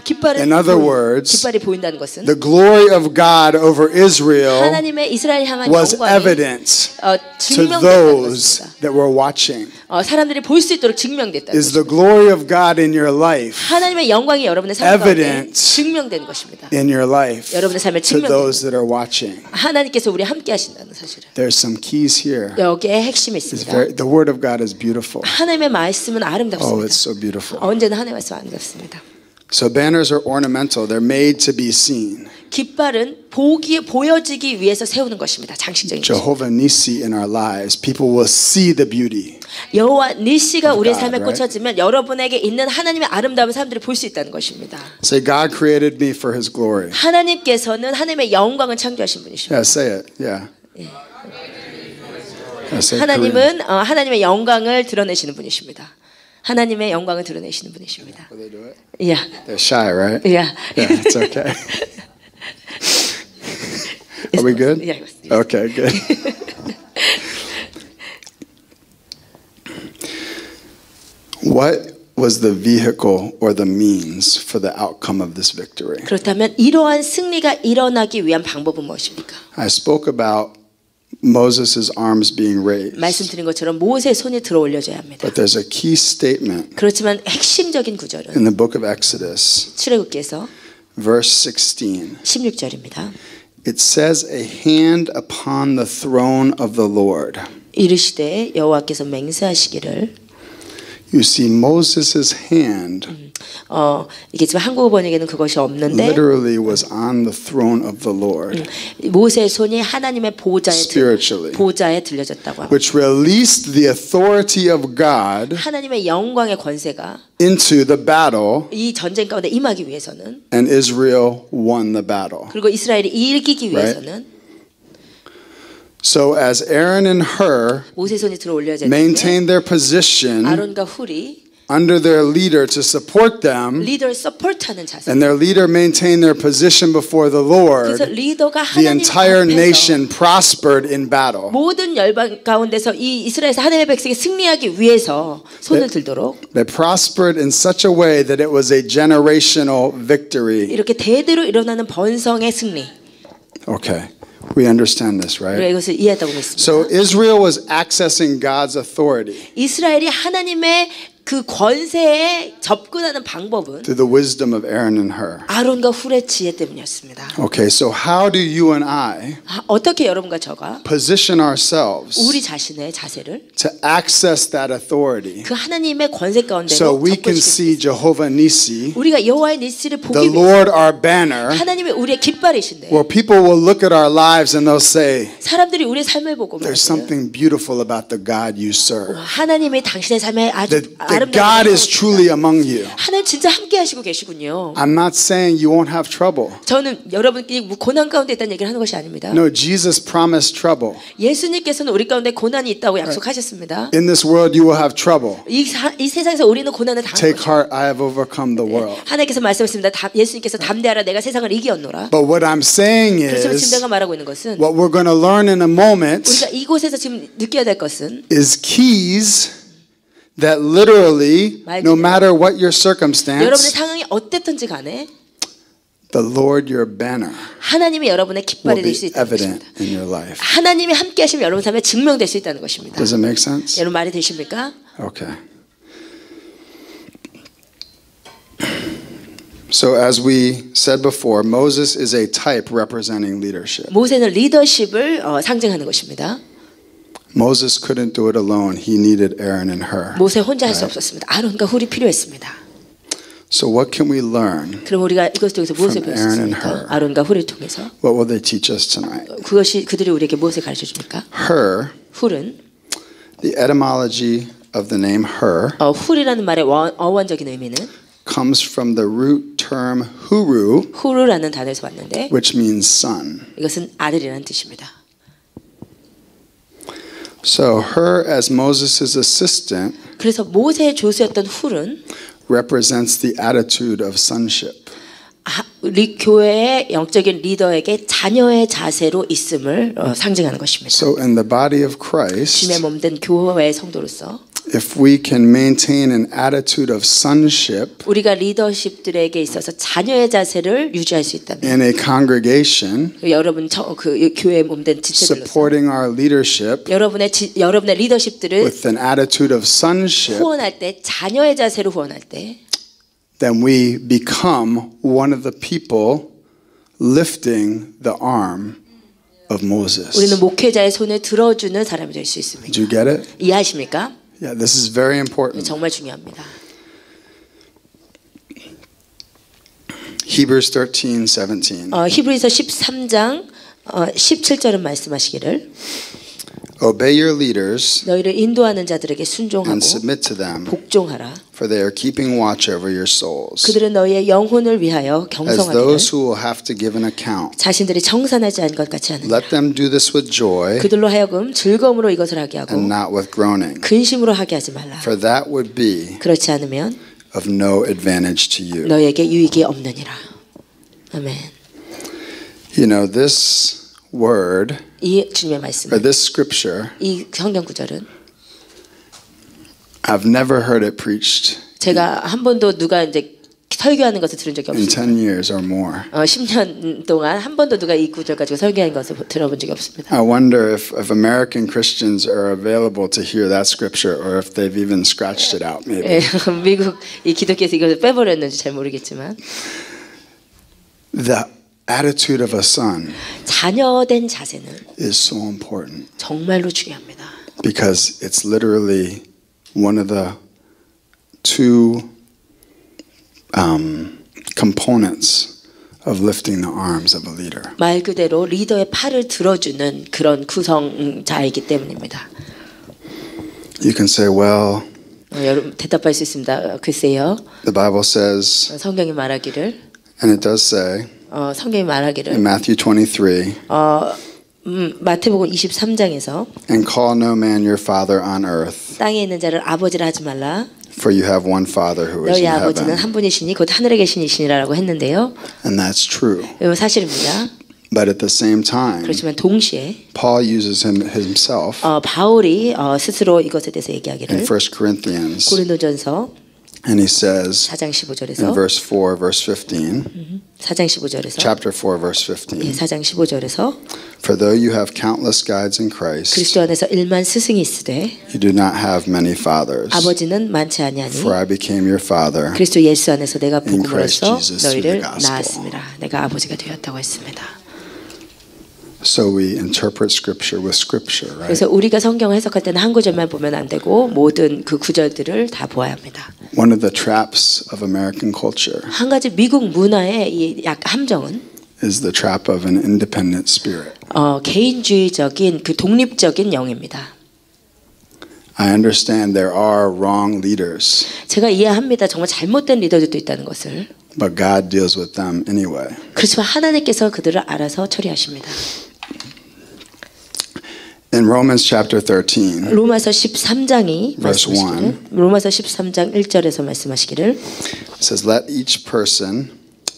Speaker 2: 깃발은
Speaker 3: In other words,
Speaker 2: 깃발이 보인다는 것은
Speaker 3: The glory of God over Israel
Speaker 2: 하나님의 이스라엘 향한
Speaker 3: was
Speaker 2: 영광이
Speaker 3: evident to
Speaker 2: 증명됐다는
Speaker 3: those
Speaker 2: 것입니다.
Speaker 3: that were watching.
Speaker 2: 사람들이 볼 수 있도록 증명됐다는
Speaker 3: Is
Speaker 2: 것입니다.
Speaker 3: the glory of God in your life
Speaker 2: 하나님의 영광이 여러분의 삶 가운데
Speaker 3: evident
Speaker 2: 증명된 것입니다.
Speaker 3: in your life
Speaker 2: 여러분의 삶에
Speaker 3: to
Speaker 2: 증명된
Speaker 3: those that are watching?
Speaker 2: 하나님께서 우리 함께 하신다는 사실을.
Speaker 3: There's some keys here.
Speaker 2: 여기에 핵심이
Speaker 3: It's
Speaker 2: 있습니다.
Speaker 3: the word of God is beautiful.
Speaker 2: 하나님의 말씀은
Speaker 3: Oh,
Speaker 2: 아름답습니다.
Speaker 3: it's so beautiful.
Speaker 2: 언제나 하나님의 말씀 아름답습니다.
Speaker 3: So banners are ornamental. They're made to be seen.
Speaker 2: 깃발은 보여지기 위해서 세우는 것입니다. 장식적인 것입니다.
Speaker 3: Jehovah Nissi in our lives, people will see the beauty.
Speaker 2: 여호와 니시가
Speaker 3: of
Speaker 2: 우리의
Speaker 3: God,
Speaker 2: 삶에
Speaker 3: right?
Speaker 2: 꽂혀지면 여러분에게 있는 하나님의 아름다움을 사람들이 볼 수 있다는 것입니다.
Speaker 3: Say, God created me for His glory.
Speaker 2: 하나님께서는 하나님의 영광을 창조하신 분이십니다.
Speaker 3: Yeah, say it. Yeah. Yeah, say Korean.
Speaker 2: 하나님은 하나님의 영광을 드러내시는 분이십니다. 하나님의 영광을 드러내시는 분이십니다.
Speaker 3: Will they do it?
Speaker 2: Yeah,
Speaker 3: They're shy, right?
Speaker 2: yeah.
Speaker 3: Yeah, it's okay. Are we good?
Speaker 2: Yeah.
Speaker 3: Okay, good. What was the vehicle or the means for the outcome of this victory?
Speaker 2: 그렇다면 이러한 승리가 일어나기 위한 방법은 무엇입니까?
Speaker 3: I spoke about Moses' arms being raised.
Speaker 2: 말씀드린 것처럼 모세의 손이 들어 올려져야 합니다.
Speaker 3: But there's a key statement
Speaker 2: 그렇지만 핵심적인 구절은
Speaker 3: in the book of Exodus,
Speaker 2: 출애굽기에서
Speaker 3: verse 16.
Speaker 2: 16절입니다.
Speaker 3: It says, a hand upon the throne of the Lord.
Speaker 2: 이르시되 여호와께서 맹세하시기를.
Speaker 3: You see, Moses' hand
Speaker 2: 이게 지금 한국어 번역에는 그것이 없는데
Speaker 3: literally was on the throne of the Lord,
Speaker 2: 모세의 손이 하나님의
Speaker 3: spiritually,
Speaker 2: 보좌에 들려졌다고 합니다.
Speaker 3: which released the authority of God
Speaker 2: 하나님의 영광의 권세가
Speaker 3: into the battle,
Speaker 2: 이 전쟁 가운데 임하기 위해서는
Speaker 3: and Israel won the battle.
Speaker 2: 그리고 이스라엘이 이기기 위해서는
Speaker 3: So as Aaron and Hur
Speaker 2: 모세의 손이 들어 올려져 있는데
Speaker 3: maintained their position
Speaker 2: 아론과 훌이
Speaker 3: under their leader to support them,
Speaker 2: 리더를 서포트하는 자세.
Speaker 3: and their leader maintained their position before the
Speaker 2: 그래서
Speaker 3: Lord,
Speaker 2: 리더가
Speaker 3: the
Speaker 2: 하나님
Speaker 3: entire
Speaker 2: 앞에서
Speaker 3: nation prospered in battle.
Speaker 2: 모든 열방 가운데서 이 이스라엘에서 하나님의 백성이 승리하기 위해서 손을 들도록
Speaker 3: They prospered in such a way that it was a generational victory.
Speaker 2: 이렇게 대대로 일어나는 번성의 승리.
Speaker 3: Okay, we understand this,
Speaker 2: 우리가
Speaker 3: right?
Speaker 2: 이것을 이해했다고 믿습니다.
Speaker 3: So Israel was accessing God's authority
Speaker 2: 이스라엘이 하나님의 그 권세에 접근하는 방법은
Speaker 3: through the wisdom of Aaron and Hur.
Speaker 2: 아론과 훌의 지혜 때문이었습니다.
Speaker 3: Okay, so how do you and I
Speaker 2: 어떻게 여러분과 저가
Speaker 3: position ourselves
Speaker 2: 우리 자신의 자세를
Speaker 3: to access that authority
Speaker 2: 그 하나님의 권세 가운데로
Speaker 3: so we can
Speaker 2: 접근시킬 수
Speaker 3: see Jehovah Nissi,
Speaker 2: 우리가 여호와의 니시를 보기
Speaker 3: the
Speaker 2: 위해서
Speaker 3: Lord our banner,
Speaker 2: 하나님의 우리의 깃발이신데
Speaker 3: where people will look at our lives and they'll say,
Speaker 2: 사람들이 우리의 삶을 보고
Speaker 3: there's
Speaker 2: 말해요.
Speaker 3: something beautiful about the God you serve.
Speaker 2: 하나님이 당신의 삶에 아주
Speaker 3: That God is truly among you.
Speaker 2: 하나님 진짜 함께 하시고 계시군요.
Speaker 3: I'm not saying you won't have trouble.
Speaker 2: 저는 여러분끼리 고난 가운데 있다는 얘기를 하는 것이 아닙니다.
Speaker 3: No, Jesus promised trouble.
Speaker 2: 예수님께서는 우리 가운데 고난이 있다고 약속하셨습니다.
Speaker 3: In this world you will have trouble.
Speaker 2: 이 세상에서 우리는 고난을 당할
Speaker 3: Take
Speaker 2: 것이다.
Speaker 3: heart, I have overcome the world.
Speaker 2: 하나님께서 말씀하셨습니다. 예수님께서 담대하라 내가 세상을 이기었노라.
Speaker 3: But what I'm saying
Speaker 2: 그렇지만
Speaker 3: is,
Speaker 2: 지금 내가 말하고 있는 것은
Speaker 3: what we're going to learn in a moment
Speaker 2: 우리가 이곳에서 지금 느껴야 될 것은
Speaker 3: is keys that literally, no matter what your
Speaker 2: 여러분의
Speaker 3: circumstance,
Speaker 2: 상황이 어땠든지 간에
Speaker 3: the Lord your banner
Speaker 2: 하나님이 여러분의 깃발이
Speaker 3: will
Speaker 2: 될
Speaker 3: be
Speaker 2: 수 있다는
Speaker 3: evident
Speaker 2: 것입니다.
Speaker 3: in your life.
Speaker 2: 하나님이 함께 하시면 여러분 삶에 증명될 수 있다는 것입니다.
Speaker 3: Does it make sense?
Speaker 2: 여러분 말이 되십니까?
Speaker 3: Okay. So as we said before, Moses is a type representing leadership.
Speaker 2: 모세는 리더십을 상징하는 것입니다.
Speaker 3: Moses couldn't do it alone. He needed Aaron and Hur.
Speaker 2: 모세 혼자 할 수 없었습니다. 아론과 훌이 필요했습니다.
Speaker 3: So what can we learn?
Speaker 2: 그럼 우리가 이것을 통해서 무엇을 배울 수
Speaker 3: Aaron and
Speaker 2: 있습니까?
Speaker 3: Hur.
Speaker 2: 아론과 훌을 통해서
Speaker 3: What will they teach us tonight?
Speaker 2: 그것이 그들이 우리에게 무엇을 가르쳐 줍니까?
Speaker 3: Hur,
Speaker 2: 훌은
Speaker 3: the etymology of the name Hur
Speaker 2: 훌이라는 말의 어원적인 의미는
Speaker 3: comes from the root term huru,
Speaker 2: 후르라는 단어에서 왔는데
Speaker 3: which means son.
Speaker 2: 이것은 아들이라는 뜻입니다.
Speaker 3: So Hur, as Moses' assistant,
Speaker 2: 그래서 모세의 조수였던 훌은
Speaker 3: represents the attitude of sonship.
Speaker 2: 우리 교회의 영적인 리더에게 자녀의 자세로 있음을 상징하는 것입니다.
Speaker 3: So in the body of
Speaker 2: 주님의
Speaker 3: Christ,
Speaker 2: 몸된 교회의 성도로서
Speaker 3: if we can maintain an attitude of sonship
Speaker 2: 우리가 리더십들에게 있어서 자녀의 자세를 유지할 수 있다면
Speaker 3: in a congregation,
Speaker 2: 여러분 그 교회에 몸된 지체들로서
Speaker 3: supporting our leadership
Speaker 2: 여러분의 리더십들을
Speaker 3: with an attitude of sonship,
Speaker 2: 후원할 때 자녀의 자세로 후원할 때
Speaker 3: then we become one of the people lifting the arm of Moses.
Speaker 2: 우리는 목회자의 손을 들어주는 사람이 될 수 있습니다.
Speaker 3: Did you get it?
Speaker 2: 이해하십니까?
Speaker 3: Yeah, this is very important.
Speaker 2: 정말 중요합니다.
Speaker 3: Hebrews 13:17.
Speaker 2: 히브리서 13장 17절은 말씀하시기를
Speaker 3: Obey your leaders
Speaker 2: 너희를 인도하는 자들에게 순종하고
Speaker 3: and submit to them,
Speaker 2: 복종하라.
Speaker 3: for they are keeping watch over your souls,
Speaker 2: 그들은 너희의 영혼을 위하여
Speaker 3: as
Speaker 2: 경성하기를
Speaker 3: those who will have to give an account.
Speaker 2: 자신들이 청산하지 않은 것 같이 하느냐.
Speaker 3: Let them do this with joy
Speaker 2: 그들로 하여금 즐거움으로 이것을 하게 하고
Speaker 3: and not with groaning,
Speaker 2: 근심으로 하게 하지 말라.
Speaker 3: for that would be
Speaker 2: 그렇지 않으면
Speaker 3: of no advantage to you.
Speaker 2: 너희에게 유익이 없느니라. 아멘.
Speaker 3: You know, this word,
Speaker 2: 이 주님의 말씀,
Speaker 3: or this scripture,
Speaker 2: 이 성경 구절은
Speaker 3: I've never heard it preached
Speaker 2: 제가 한 번도 누가 이제 설교하는 것을 들은 적이
Speaker 3: in
Speaker 2: 없습니다.
Speaker 3: 10 years or more.
Speaker 2: 10년 동안 한 번도 누가 이 구절 가지고 설교한 것을 들어본 적이 없습니다.
Speaker 3: I wonder if American Christians are available to hear that scripture, or if they've even scratched it out, maybe.
Speaker 2: 예, 미국 이 기독교에서 이것을 빼버렸는지 잘 모르겠지만
Speaker 3: The attitude of a son
Speaker 2: 자녀된 자세는
Speaker 3: is so important
Speaker 2: 정말로 중요합니다.
Speaker 3: because it's literally one of the two components of lifting the arms of a leader.
Speaker 2: 말 그대로 리더의 팔을 들어주는 그런 구성자이기 때문입니다.
Speaker 3: You can say, well,
Speaker 2: 여러분 대답할 수 있습니다. 글쎄요.
Speaker 3: the Bible says,
Speaker 2: 성경이 말하기를
Speaker 3: and it does say
Speaker 2: 성경이 말하기를
Speaker 3: in Matthew 23,
Speaker 2: 마태복음 23장에서
Speaker 3: and call no man your father on earth,
Speaker 2: 땅에 있는 자를 아버지라 하지 말라.
Speaker 3: for you have one father who is
Speaker 2: 너희
Speaker 3: in
Speaker 2: 아버지는
Speaker 3: heaven.
Speaker 2: 한 분이시니 곧 하늘에 계신 이시니라라고 했는데요.
Speaker 3: And that's true.
Speaker 2: 이건 사실입니다.
Speaker 3: But at the same time,
Speaker 2: 그렇지만 동시에
Speaker 3: Paul uses himself
Speaker 2: 바울이 스스로 이것에 대해서
Speaker 3: in
Speaker 2: 얘기하기를
Speaker 3: 1 Corinthians,
Speaker 2: 고린도전서
Speaker 3: and he says
Speaker 2: 4장
Speaker 3: in
Speaker 2: 15절에서
Speaker 3: verse 4, verse 15,
Speaker 2: 4장 15절에서
Speaker 3: chapter 4, verse 15,
Speaker 2: 4장 15절에서
Speaker 3: for though you have countless guides in Christ,
Speaker 2: 그리스도 안에서 1만 스승이 있으되
Speaker 3: you do not have many fathers.
Speaker 2: 아버지는 많지 아니하니
Speaker 3: For I became your father.
Speaker 2: 그리스도 예수 안에서 내가
Speaker 3: In Christ
Speaker 2: 복음으로써
Speaker 3: Jesus through
Speaker 2: 너희를
Speaker 3: the gospel.
Speaker 2: 낳았습니다. 내가 아버지가 되었다고 했습니다.
Speaker 3: So we interpret Scripture with Scripture, right?
Speaker 2: 그래서 우리가 성경을 해석할 때는 한 구절만 보면 안 되고 모든 그 구절들을 다 보아야 합니다.
Speaker 3: One of the traps of American culture
Speaker 2: 한 가지 미국 문화의 이 약 함정은
Speaker 3: is the trap of an independent spirit.
Speaker 2: 개인주의적인 그 독립적인 영입니다.
Speaker 3: I understand there are wrong leaders,
Speaker 2: 제가 이해합니다. 정말 잘못된 리더들도 있다는 것을.
Speaker 3: but God deals with them anyway.
Speaker 2: 그렇지만 하나님께서 그들을 알아서 처리하십니다.
Speaker 3: In Romans chapter 13,
Speaker 2: 로마서 13장이
Speaker 3: Verse
Speaker 2: 말씀하시기를 로마서 13장 1절에서 말씀하시기를
Speaker 3: it says, let each person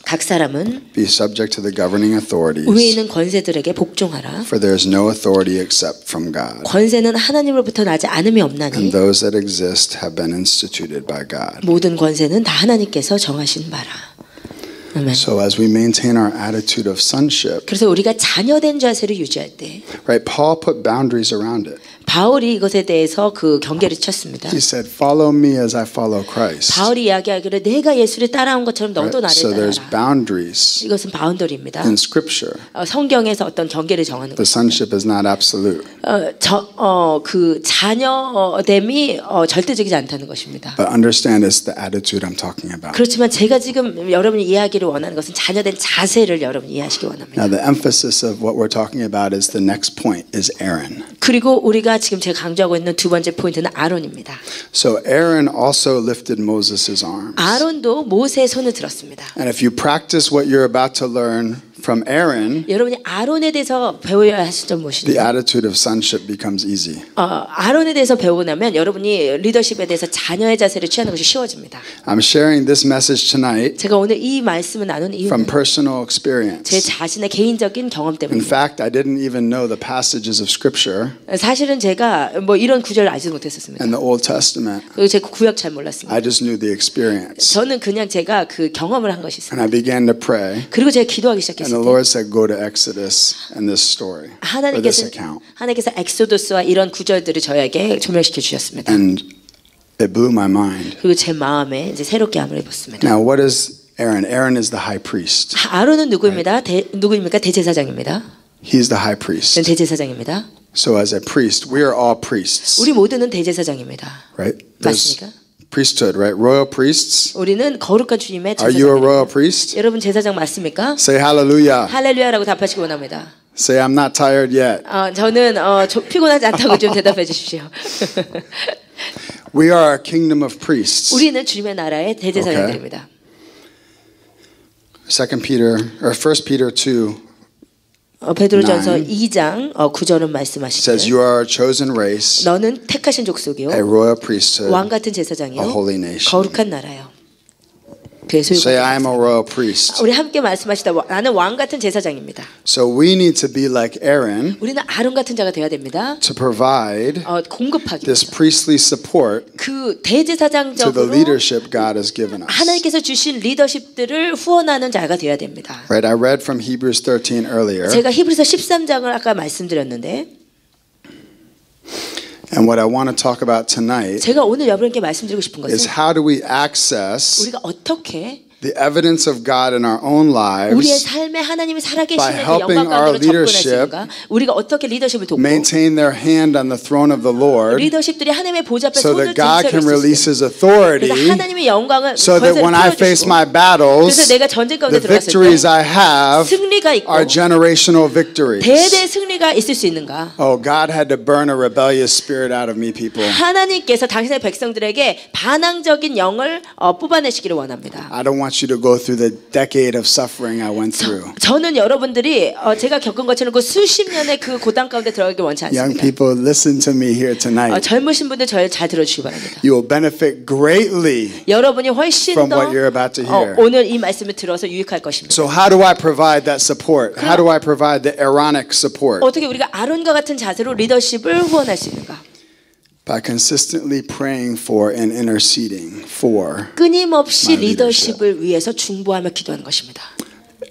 Speaker 2: 각 사람은
Speaker 3: be subject to the governing
Speaker 2: 위에
Speaker 3: authorities,
Speaker 2: 있는 권세들에게 복종하라.
Speaker 3: for there is no authority except from God,
Speaker 2: 권세는 하나님으로부터 나지 않음이 없나니
Speaker 3: and those that exist have been instituted by God.
Speaker 2: 모든 권세는 다 하나님께서 정하신 바라. 아멘.
Speaker 3: So as we maintain our attitude of sonship,
Speaker 2: 그래서 우리가 자녀된 자세를 유지할 때
Speaker 3: right, Paul put boundaries around it.
Speaker 2: 바울이 이것에 대해서 그 경계를 쳤습니다.
Speaker 3: He said, follow me as I follow Christ.
Speaker 2: 바울이 이야기하기를 내가 예수를 따라온 것처럼 너도
Speaker 3: Right?
Speaker 2: 나를
Speaker 3: So there's
Speaker 2: 따라라.
Speaker 3: boundaries
Speaker 2: 이것은 바운더리입니다.
Speaker 3: in Scripture.
Speaker 2: 성경에서 어떤 경계를 정하는
Speaker 3: The
Speaker 2: 것.
Speaker 3: sonship is not absolute.
Speaker 2: 그 자녀됨이 절대적이지 않다는 것입니다.
Speaker 3: But understand it's the attitude I'm talking about.
Speaker 2: 그렇지만 제가 지금 여러분이 이해하기를 원하는 것은 자녀된 자세를 여러분이 이해하시기 원합니다.
Speaker 3: Now the emphasis of what we're talking about is the next point is Aaron.
Speaker 2: 그리고 우리가 지금 제가 강조하고 있는 두 번째 포인트는 아론입니다.
Speaker 3: So Aaron also lifted Moses' arms.
Speaker 2: 아론도 모세의 손을 들었습니다.
Speaker 3: And if you practice what you're about to learn from Aaron,
Speaker 2: 여러분이 아론에 대해서 배워야 하실 점 무엇이죠?
Speaker 3: the attitude of sonship becomes easy.
Speaker 2: 아론에 대해서 배우고 나면 여러분이 리더십에 대해서 자녀의 자세를 취하는 것이 쉬워집니다.
Speaker 3: I'm sharing this message tonight
Speaker 2: 제가 오늘 이 말씀을 나눈
Speaker 3: from
Speaker 2: 이유는
Speaker 3: personal
Speaker 2: 제
Speaker 3: experience.
Speaker 2: 자신의 개인적인 경험
Speaker 3: In
Speaker 2: 때문입니다.
Speaker 3: fact, I didn't even know the passages of Scripture
Speaker 2: 사실은 제가 뭐 이런 구절을 알지 못했었습니다.
Speaker 3: in the Old Testament.
Speaker 2: 그리고 제가 구약 잘 몰랐습니다.
Speaker 3: I just knew the experience.
Speaker 2: 저는 그냥 제가 그 경험을 한 것이 있어요.
Speaker 3: And I began to pray.
Speaker 2: 그리고 제가 기도하기
Speaker 3: And
Speaker 2: 시작했을
Speaker 3: the
Speaker 2: 때
Speaker 3: Lord said, go to Exodus and this story, or this account.
Speaker 2: 하나님께서 엑소도스와 이런 구절들을 저에게 조명시켜 주셨습니다.
Speaker 3: And it blew my mind.
Speaker 2: 그리고 제 마음에 이제 새롭게 암을 입었습니다.
Speaker 3: Now, what is Aaron? Aaron is the high priest.
Speaker 2: 아론은 누구입니다? 누구입니까? 대제사장입니다.
Speaker 3: He's the high priest.
Speaker 2: 전 대제사장입니다.
Speaker 3: So as a priest, we are all priests,
Speaker 2: 우리 모두는 대제사장입니다.
Speaker 3: right? There's
Speaker 2: 맞습니까?
Speaker 3: priesthood, right? Royal priests.
Speaker 2: 우리는 거룩한 주님의
Speaker 3: Are you a royal
Speaker 2: 제사장입니다.
Speaker 3: priest?
Speaker 2: 여러분 제사장 맞습니까?
Speaker 3: Say hallelujah.
Speaker 2: 할렐루야라고 답하시기 원합니다.
Speaker 3: Say I'm not tired yet.
Speaker 2: 저는 피곤하지 않다고 좀 대답해 주십시오.
Speaker 3: We are a kingdom of priests.
Speaker 2: 우리는 주님의 나라의 대제사장들입니다.
Speaker 3: 2 Peter or 1 Peter 2
Speaker 2: 베드로전서
Speaker 3: 9.
Speaker 2: 2장 9절은
Speaker 3: says
Speaker 2: 말씀하시죠.
Speaker 3: you are a chosen race,
Speaker 2: 너는 택하신 족속이요,
Speaker 3: a royal priesthood,
Speaker 2: 왕 같은 제사장이요,
Speaker 3: a holy nation.
Speaker 2: 거룩한 나라요. 그래서
Speaker 3: Say I am a royal priest.
Speaker 2: 우리 함께 말씀하시다. 나는 왕 같은 제사장입니다.
Speaker 3: So we need to be like Aaron
Speaker 2: 우리는 아론 같은 자가 되어야 됩니다.
Speaker 3: to provide
Speaker 2: 공급하기
Speaker 3: this
Speaker 2: 위해서
Speaker 3: priestly support
Speaker 2: 그
Speaker 3: to the
Speaker 2: 대제사장적으로
Speaker 3: leadership God has given us.
Speaker 2: 하나님께서 주신 리더십들을 후원하는 자가 되어야 됩니다.
Speaker 3: Right, I read from Hebrews 13 earlier.
Speaker 2: 제가 히브리서 13장을 아까 말씀드렸는데
Speaker 3: And what I want to talk about tonight
Speaker 2: 제가 오늘 여러분께 말씀드리고 싶은
Speaker 3: is
Speaker 2: 것은
Speaker 3: how do we access
Speaker 2: 우리가 어떻게
Speaker 3: the evidence of God in our own
Speaker 2: 우리의
Speaker 3: lives,
Speaker 2: 삶에 하나님이
Speaker 3: by
Speaker 2: 살아계시는 그
Speaker 3: helping
Speaker 2: 영광
Speaker 3: our
Speaker 2: 가운데로 접근할 수
Speaker 3: leadership
Speaker 2: 있는가? 우리가 어떻게 리더십을 돕고
Speaker 3: maintain their hand on the throne of the Lord
Speaker 2: 리더십들이 하나님의 보좌 앞에
Speaker 3: so
Speaker 2: 손을
Speaker 3: that God can
Speaker 2: 들이밀
Speaker 3: release
Speaker 2: 수 있을
Speaker 3: His
Speaker 2: 때
Speaker 3: authority
Speaker 2: 그래서 하나님의 영광을
Speaker 3: so that when I face
Speaker 2: 풀어주시고
Speaker 3: my
Speaker 2: 그래서
Speaker 3: battles,
Speaker 2: 내가 전쟁 가운데
Speaker 3: the
Speaker 2: 들어갔을
Speaker 3: victories
Speaker 2: 때
Speaker 3: I have
Speaker 2: 승리가 있고
Speaker 3: are generational victories.
Speaker 2: 대대 승리가 있을 수 있는가?
Speaker 3: Oh, God had to burn a rebellious spirit out of me, people.
Speaker 2: 하나님께서 당신의 백성들에게 반항적인 영을 뽑아내시기를 원합니다.
Speaker 3: I don't want you to go through the decade of suffering I went through.
Speaker 2: 저는 여러분들이 제가 겪은 것처럼 그 수십 년의 그 고단 가운데 들어가기 원치
Speaker 3: Young
Speaker 2: 않습니다.
Speaker 3: people, listen to me here tonight.
Speaker 2: 젊으신 분들 저를 잘 들어주시기 바랍니다.
Speaker 3: You will benefit greatly.
Speaker 2: 여러분이 훨씬
Speaker 3: From
Speaker 2: 더
Speaker 3: what you're about to hear.
Speaker 2: 오늘 이 말씀을 들어서 유익할 것입니다.
Speaker 3: So how do I provide that support? How do I provide the Aaronic support?
Speaker 2: 어떻게 우리가 아론과 같은 자세로 리더십을 후원할 수 있는가?
Speaker 3: By consistently praying for and interceding for.
Speaker 2: 끊임없이
Speaker 3: My leadership.
Speaker 2: 리더십을 위해서 중보하며 기도하는 것입니다.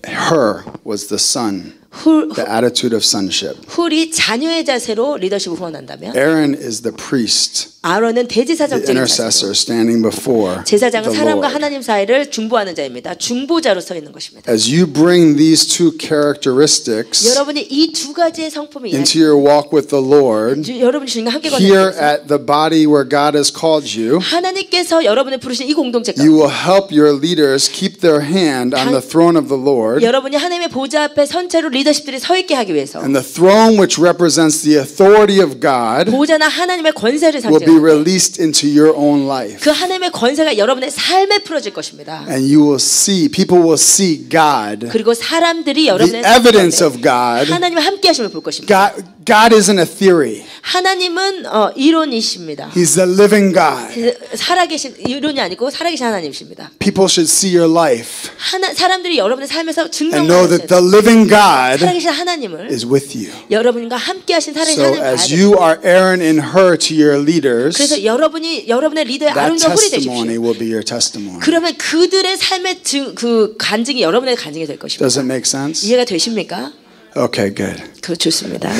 Speaker 3: Her was the son, the attitude of sonship.
Speaker 2: 훌이 자녀의 자세로 리더십을 후원한다면
Speaker 3: Aaron is the priest,
Speaker 2: 아론은
Speaker 3: the
Speaker 2: 대제사장적인
Speaker 3: intercessor
Speaker 2: 자세로
Speaker 3: standing before
Speaker 2: 제사장은
Speaker 3: the
Speaker 2: 사람과
Speaker 3: Lord.
Speaker 2: 하나님 사이를 중보하는 자입니다. 중보자로 서 있는 것입니다.
Speaker 3: As you bring these two characteristics
Speaker 2: 여러분이 이 두 가지의 성품이
Speaker 3: into your walk with the Lord,
Speaker 2: 여러분이 주님과 함께
Speaker 3: here
Speaker 2: 걷는
Speaker 3: at the body where God has called you,
Speaker 2: 하나님께서 여러분을 부르신 이 공동체
Speaker 3: you
Speaker 2: 가운데
Speaker 3: will help your leaders keep their hand on the throne of the Lord.
Speaker 2: 여러분이 하나님의 보좌 앞에 선체로 리더십들이 서 있게 하기 위해서
Speaker 3: And the throne which represents the authority of God
Speaker 2: 보좌나 하나님의 권세를
Speaker 3: will be
Speaker 2: 상징하고
Speaker 3: released into your own life.
Speaker 2: 그 하나님의 권세가 여러분의 삶에 풀어질 것입니다.
Speaker 3: And you will see, people will see God,
Speaker 2: 그리고 사람들이
Speaker 3: the
Speaker 2: 여러분의
Speaker 3: evidence
Speaker 2: 삶
Speaker 3: of God.
Speaker 2: 하나님과 함께 하심을 볼 것입니다.
Speaker 3: God isn't a theory.
Speaker 2: 하나님은 이론이십니다.
Speaker 3: He's the living God.
Speaker 2: 살아계신 이론이 아니고 살아계신 하나님이십니다.
Speaker 3: People should see your life
Speaker 2: 사람들이 여러분의 삶에서
Speaker 3: and know that
Speaker 2: 증명하셔야
Speaker 3: the living God
Speaker 2: 살아계신 하나님을
Speaker 3: is with you.
Speaker 2: 여러분과 함께 하신 살아계신
Speaker 3: So
Speaker 2: 하나님을 봐야
Speaker 3: as
Speaker 2: 됩니다.
Speaker 3: you are Aaron and her to your leaders,
Speaker 2: 그래서 여러분의 리더의
Speaker 3: that
Speaker 2: 아론과 홀이
Speaker 3: testimony
Speaker 2: 되십시오.
Speaker 3: will be your testimony.
Speaker 2: 그러면 그들의 삶의 그 간증이 여러분의 간증이 될 것입니다.
Speaker 3: Does it make sense?
Speaker 2: 이해가 되십니까?
Speaker 3: Okay, good.
Speaker 2: 좋습니다.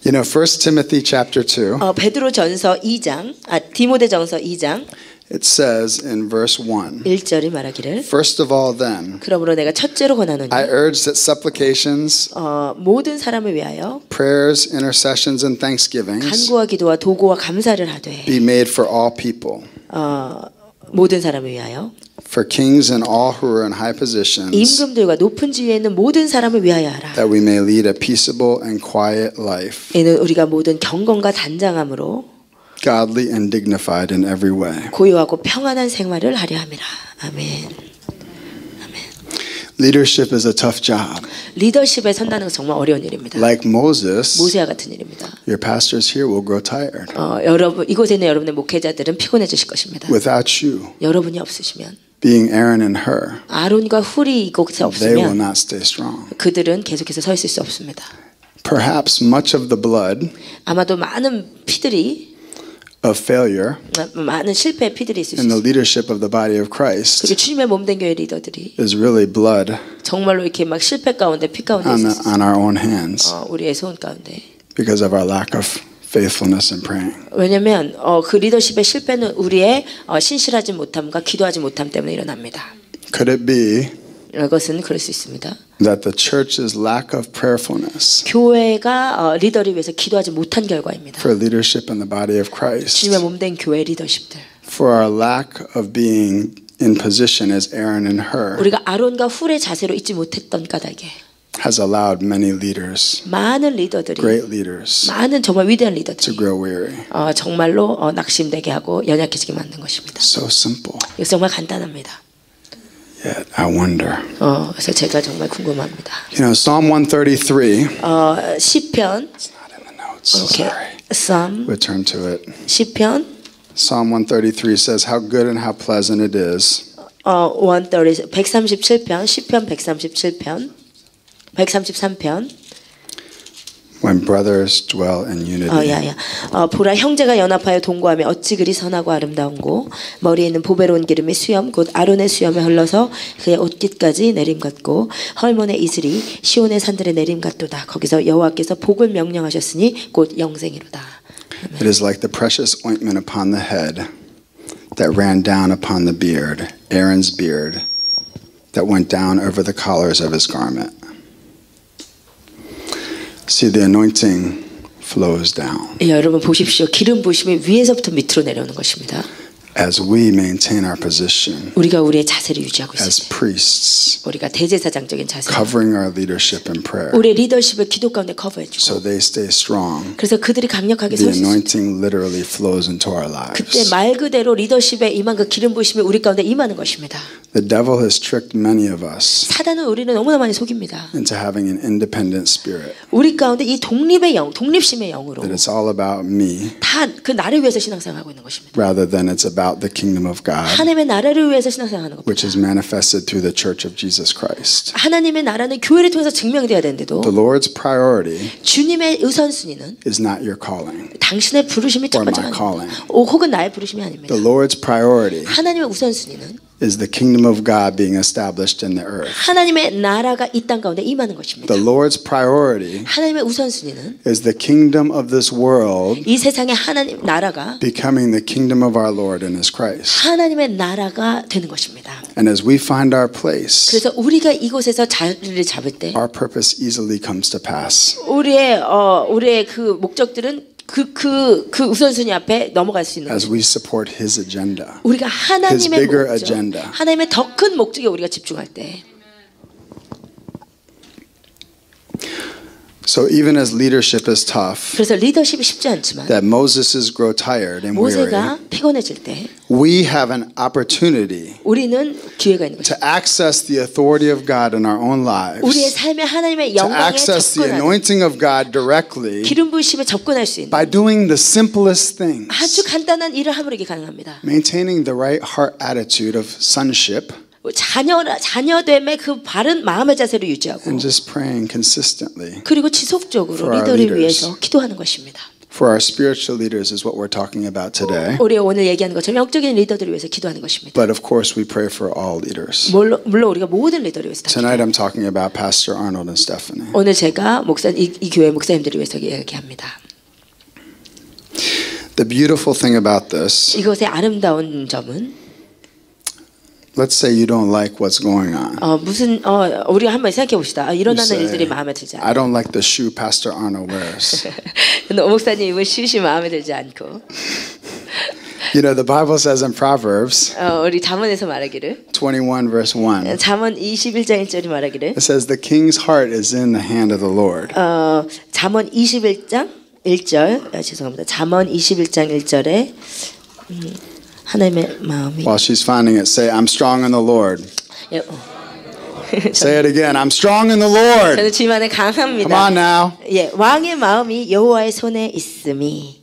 Speaker 3: You know, 1 Timothy chapter 2,
Speaker 2: 베드로전서 2장, 디모데전서 2장
Speaker 3: it says in verse 1,
Speaker 2: 1절이 말하기를
Speaker 3: first of all then,
Speaker 2: 그러므로 내가 첫째로 권하노니
Speaker 3: I urge that supplications,
Speaker 2: 모든 사람을 위하여
Speaker 3: prayers, intercessions, and thanksgivings
Speaker 2: 간구와 기도와 도고와 감사를 하되
Speaker 3: be made for all people,
Speaker 2: 모든 사람을 위하여
Speaker 3: for kings and all who are in high positions,
Speaker 2: 임금들과 높은 지위에 있는 모든 사람을 위하여 하라.
Speaker 3: that we may lead a peaceable and quiet life,
Speaker 2: 이는 우리가 모든 경건과 단장함으로
Speaker 3: godly and dignified in every way.
Speaker 2: 고요하고 평안한 생활을 하려 함이라. 아멘.
Speaker 3: Leadership is a tough job.
Speaker 2: 리더십에 선다는 건 정말 어려운 일입니다.
Speaker 3: Like Moses,
Speaker 2: 모세와 같은 일입니다.
Speaker 3: your pastors here will grow tired.
Speaker 2: 여러분 이곳에 있는 여러분의 목회자들은 피곤해지실 것입니다.
Speaker 3: Without you,
Speaker 2: 여러분이 없으시면
Speaker 3: being Aaron and Hur,
Speaker 2: 아론과 훌이 이곳에
Speaker 3: they will
Speaker 2: 없으면
Speaker 3: not stay strong.
Speaker 2: 그들은 계속해서 서 있을 수 없습니다.
Speaker 3: Perhaps much of the blood
Speaker 2: 아마도 많은 피들이
Speaker 3: of failure
Speaker 2: 많은 실패의 피들이 있을 수
Speaker 3: in the
Speaker 2: 있습니다.
Speaker 3: leadership of the body of Christ
Speaker 2: 그게 주님의 몸된 교회 리더들이
Speaker 3: is really blood
Speaker 2: 정말로 이렇게 막 실패 가운데 피 가운데 있을 수 있어요.
Speaker 3: on our own hands
Speaker 2: 우리의 손 가운데.
Speaker 3: because of our lack of faithfulness in praying.
Speaker 2: 왜냐하면 그 리더십의 실패는 우리의 신실하지 못함과 기도하지 못함 때문에 일어납니다.
Speaker 3: Could it be
Speaker 2: 이것은 그럴 수 있습니다.
Speaker 3: that the church's lack of prayerfulness
Speaker 2: 교회가 리더를 위해서 기도하지 못한 결과입니다.
Speaker 3: for leadership in the body of Christ,
Speaker 2: 주님의 몸된 교회 리더십들.
Speaker 3: for our lack of being in position as Aaron and Hur,
Speaker 2: 우리가 아론과 훌의 자세로 있지 못했던 까닭에
Speaker 3: has allowed many leaders,
Speaker 2: 많은 리더들이
Speaker 3: great leaders,
Speaker 2: 많은 정말 위대한
Speaker 3: to
Speaker 2: 리더들이
Speaker 3: grow weary.
Speaker 2: 정말로 낙심되게 하고 연약해지게 만든 것입니다.
Speaker 3: So simple.
Speaker 2: 이거 정말 간단합니다.
Speaker 3: Yet I wonder.
Speaker 2: 그래서 제가 정말 궁금합니다.
Speaker 3: You know, Psalm 133.
Speaker 2: 시편
Speaker 3: It's not in the notes.
Speaker 2: 오케이.
Speaker 3: Sorry.
Speaker 2: Psalm
Speaker 3: We'll turn to it.
Speaker 2: 시편
Speaker 3: Psalm 133 says, "How good and how pleasant it is
Speaker 2: 137편 시편 137편 133편
Speaker 3: when brothers dwell in unity."
Speaker 2: 보라 형제가 연합하여 동거하며 어찌 그리 선하고 아름다운고 머리에 있는 보배로운 기름이 수염 곧 아론의 수염에 흘러서 그의 옷깃까지 내림 같고 헐몬의 이슬이 시온의 산들의 내림 같도다. 거기서 여호와께서 복을 명령하셨으니 곧 영생이로다.
Speaker 3: It is like the precious ointment upon the head that ran down upon the beard, Aaron's beard, that went down over the collars of his garment. See, the anointing flows down
Speaker 2: 여러분 보십시오. 기름 부심이 위에서부터 밑으로 내려오는 것입니다.
Speaker 3: as we maintain our position
Speaker 2: 우리가 우리의 자세를 유지하고
Speaker 3: as
Speaker 2: 있습니다.
Speaker 3: priests,
Speaker 2: 우리가 대제사장적인 자세,
Speaker 3: covering our leadership in prayer
Speaker 2: 우리의 리더십을 기도 가운데 커버해주고
Speaker 3: so they stay strong.
Speaker 2: 그래서 그들이 강력하게
Speaker 3: The
Speaker 2: 설 수 있습니다.
Speaker 3: anointing literally flows into our
Speaker 2: 그때
Speaker 3: lives.
Speaker 2: 말 그대로 리더십에 임한 그 기름 부심이 우리 가운데 임하는 것입니다.
Speaker 3: The devil has tricked many of us
Speaker 2: 사단은 우리를 너무나 많이 속입니다.
Speaker 3: into having an independent spirit,
Speaker 2: 우리 가운데 이 독립의 영, 독립심의 영으로
Speaker 3: that it's all about me
Speaker 2: 다 그 나를 위해서 신앙생활하고 있는 것입니다.
Speaker 3: rather than it's about the kingdom of God,
Speaker 2: 하나님의 나라를 위해서 신앙생활하는 겁니다.
Speaker 3: which is manifested through the church of Jesus Christ.
Speaker 2: 하나님의 나라는 교회를 통해서 증명돼야 되는데도
Speaker 3: The Lord's priority
Speaker 2: 주님의 우선순위는
Speaker 3: is not your calling
Speaker 2: 당신의 부르심이 첫
Speaker 3: or
Speaker 2: 번째가
Speaker 3: my
Speaker 2: 아닙니다.
Speaker 3: calling.
Speaker 2: 혹은 나의 부르심이 아닙니다.
Speaker 3: The Lord's priority
Speaker 2: 하나님의 우선순위는
Speaker 3: is the kingdom of God being established in the earth.
Speaker 2: 하나님의 나라가 이 땅 가운데 임하는 것입니다.
Speaker 3: The Lord's priority
Speaker 2: 하나님의 우선순위는
Speaker 3: is the kingdom of this world
Speaker 2: 이 세상의 하나님 나라가
Speaker 3: becoming the kingdom of our Lord and His Christ.
Speaker 2: 하나님의 나라가 되는 것입니다.
Speaker 3: And as we find our place,
Speaker 2: 그래서 우리가 이곳에서 자리를 잡을 때
Speaker 3: our purpose easily comes to pass.
Speaker 2: 우리의 그 목적들은 그 우선순위 앞에 넘어갈 수 있는
Speaker 3: As
Speaker 2: 거죠.
Speaker 3: we support His agenda.
Speaker 2: 우리가 하나님의
Speaker 3: His bigger
Speaker 2: 목적,
Speaker 3: agenda.
Speaker 2: 하나님의 더 큰 목적에 우리가 집중할 때,
Speaker 3: So even as leadership is tough,
Speaker 2: 그래서 리더십이 쉽지 않지만
Speaker 3: that Moses grow tired and weary,
Speaker 2: 모세가 피곤해질 때
Speaker 3: we have an opportunity
Speaker 2: 우리는 기회가 있는
Speaker 3: to
Speaker 2: 거죠.
Speaker 3: access the authority of God in our own
Speaker 2: 우리의
Speaker 3: lives,
Speaker 2: 삶에 하나님의
Speaker 3: to
Speaker 2: 영광에
Speaker 3: access the
Speaker 2: 접근하는
Speaker 3: anointing of God directly
Speaker 2: 기름 부으심에 접근할 수 있는
Speaker 3: by doing the simplest things,
Speaker 2: 아주 간단한 일을 함으로 이게 가능합니다.
Speaker 3: maintaining the right heart attitude of sonship
Speaker 2: 자녀됨의 그 바른 마음의 자세를 유지하고
Speaker 3: and just praying consistently.
Speaker 2: 그리고 지속적으로
Speaker 3: For our
Speaker 2: 리더를
Speaker 3: leaders.
Speaker 2: 위해서 기도하는 것입니다.
Speaker 3: For our spiritual leaders is what we're talking about today.
Speaker 2: 우리 오늘 얘기하는 것처럼 영적인 리더들을 위해서 기도하는 것입니다.
Speaker 3: But of course, we pray for all leaders.
Speaker 2: 물론 우리가 모든 리더를 위해서 다
Speaker 3: Tonight,
Speaker 2: 기도해요.
Speaker 3: I'm talking about Pastor Arnold and Stephanie.
Speaker 2: 오늘 제가 이 교회 목사님들을 위해서 이야기합니다.
Speaker 3: The beautiful thing about this,
Speaker 2: 이것의 아름다운 점은
Speaker 3: let's say you don't like what's going on.
Speaker 2: 우리가 한번 생각해 봅시다.
Speaker 3: You
Speaker 2: 일어나는
Speaker 3: say,
Speaker 2: 일들이 마음에 들지 않아.
Speaker 3: I don't like the shoe Pastor Arnold wears.
Speaker 2: 근데 목사님 입은 슛이 마음에 들지 않고.
Speaker 3: You know, the Bible says in Proverbs
Speaker 2: 우리 잠언에서 말하기를
Speaker 3: 21 verse 1,
Speaker 2: 잠언 21장 1절이 말하기를
Speaker 3: it says the king's heart is in the hand of the Lord.
Speaker 2: 잠언 21장 1절 죄송합니다. 잠언 21장 1절에 하나님의 마음이
Speaker 3: While she's finding it, say, I'm strong in the Lord. Say it again. I'm strong in the Lord.
Speaker 2: 저는 주님 안에 강합니다.
Speaker 3: Come on now.
Speaker 2: 예, 왕의 마음이 여호와의 손에 있음이.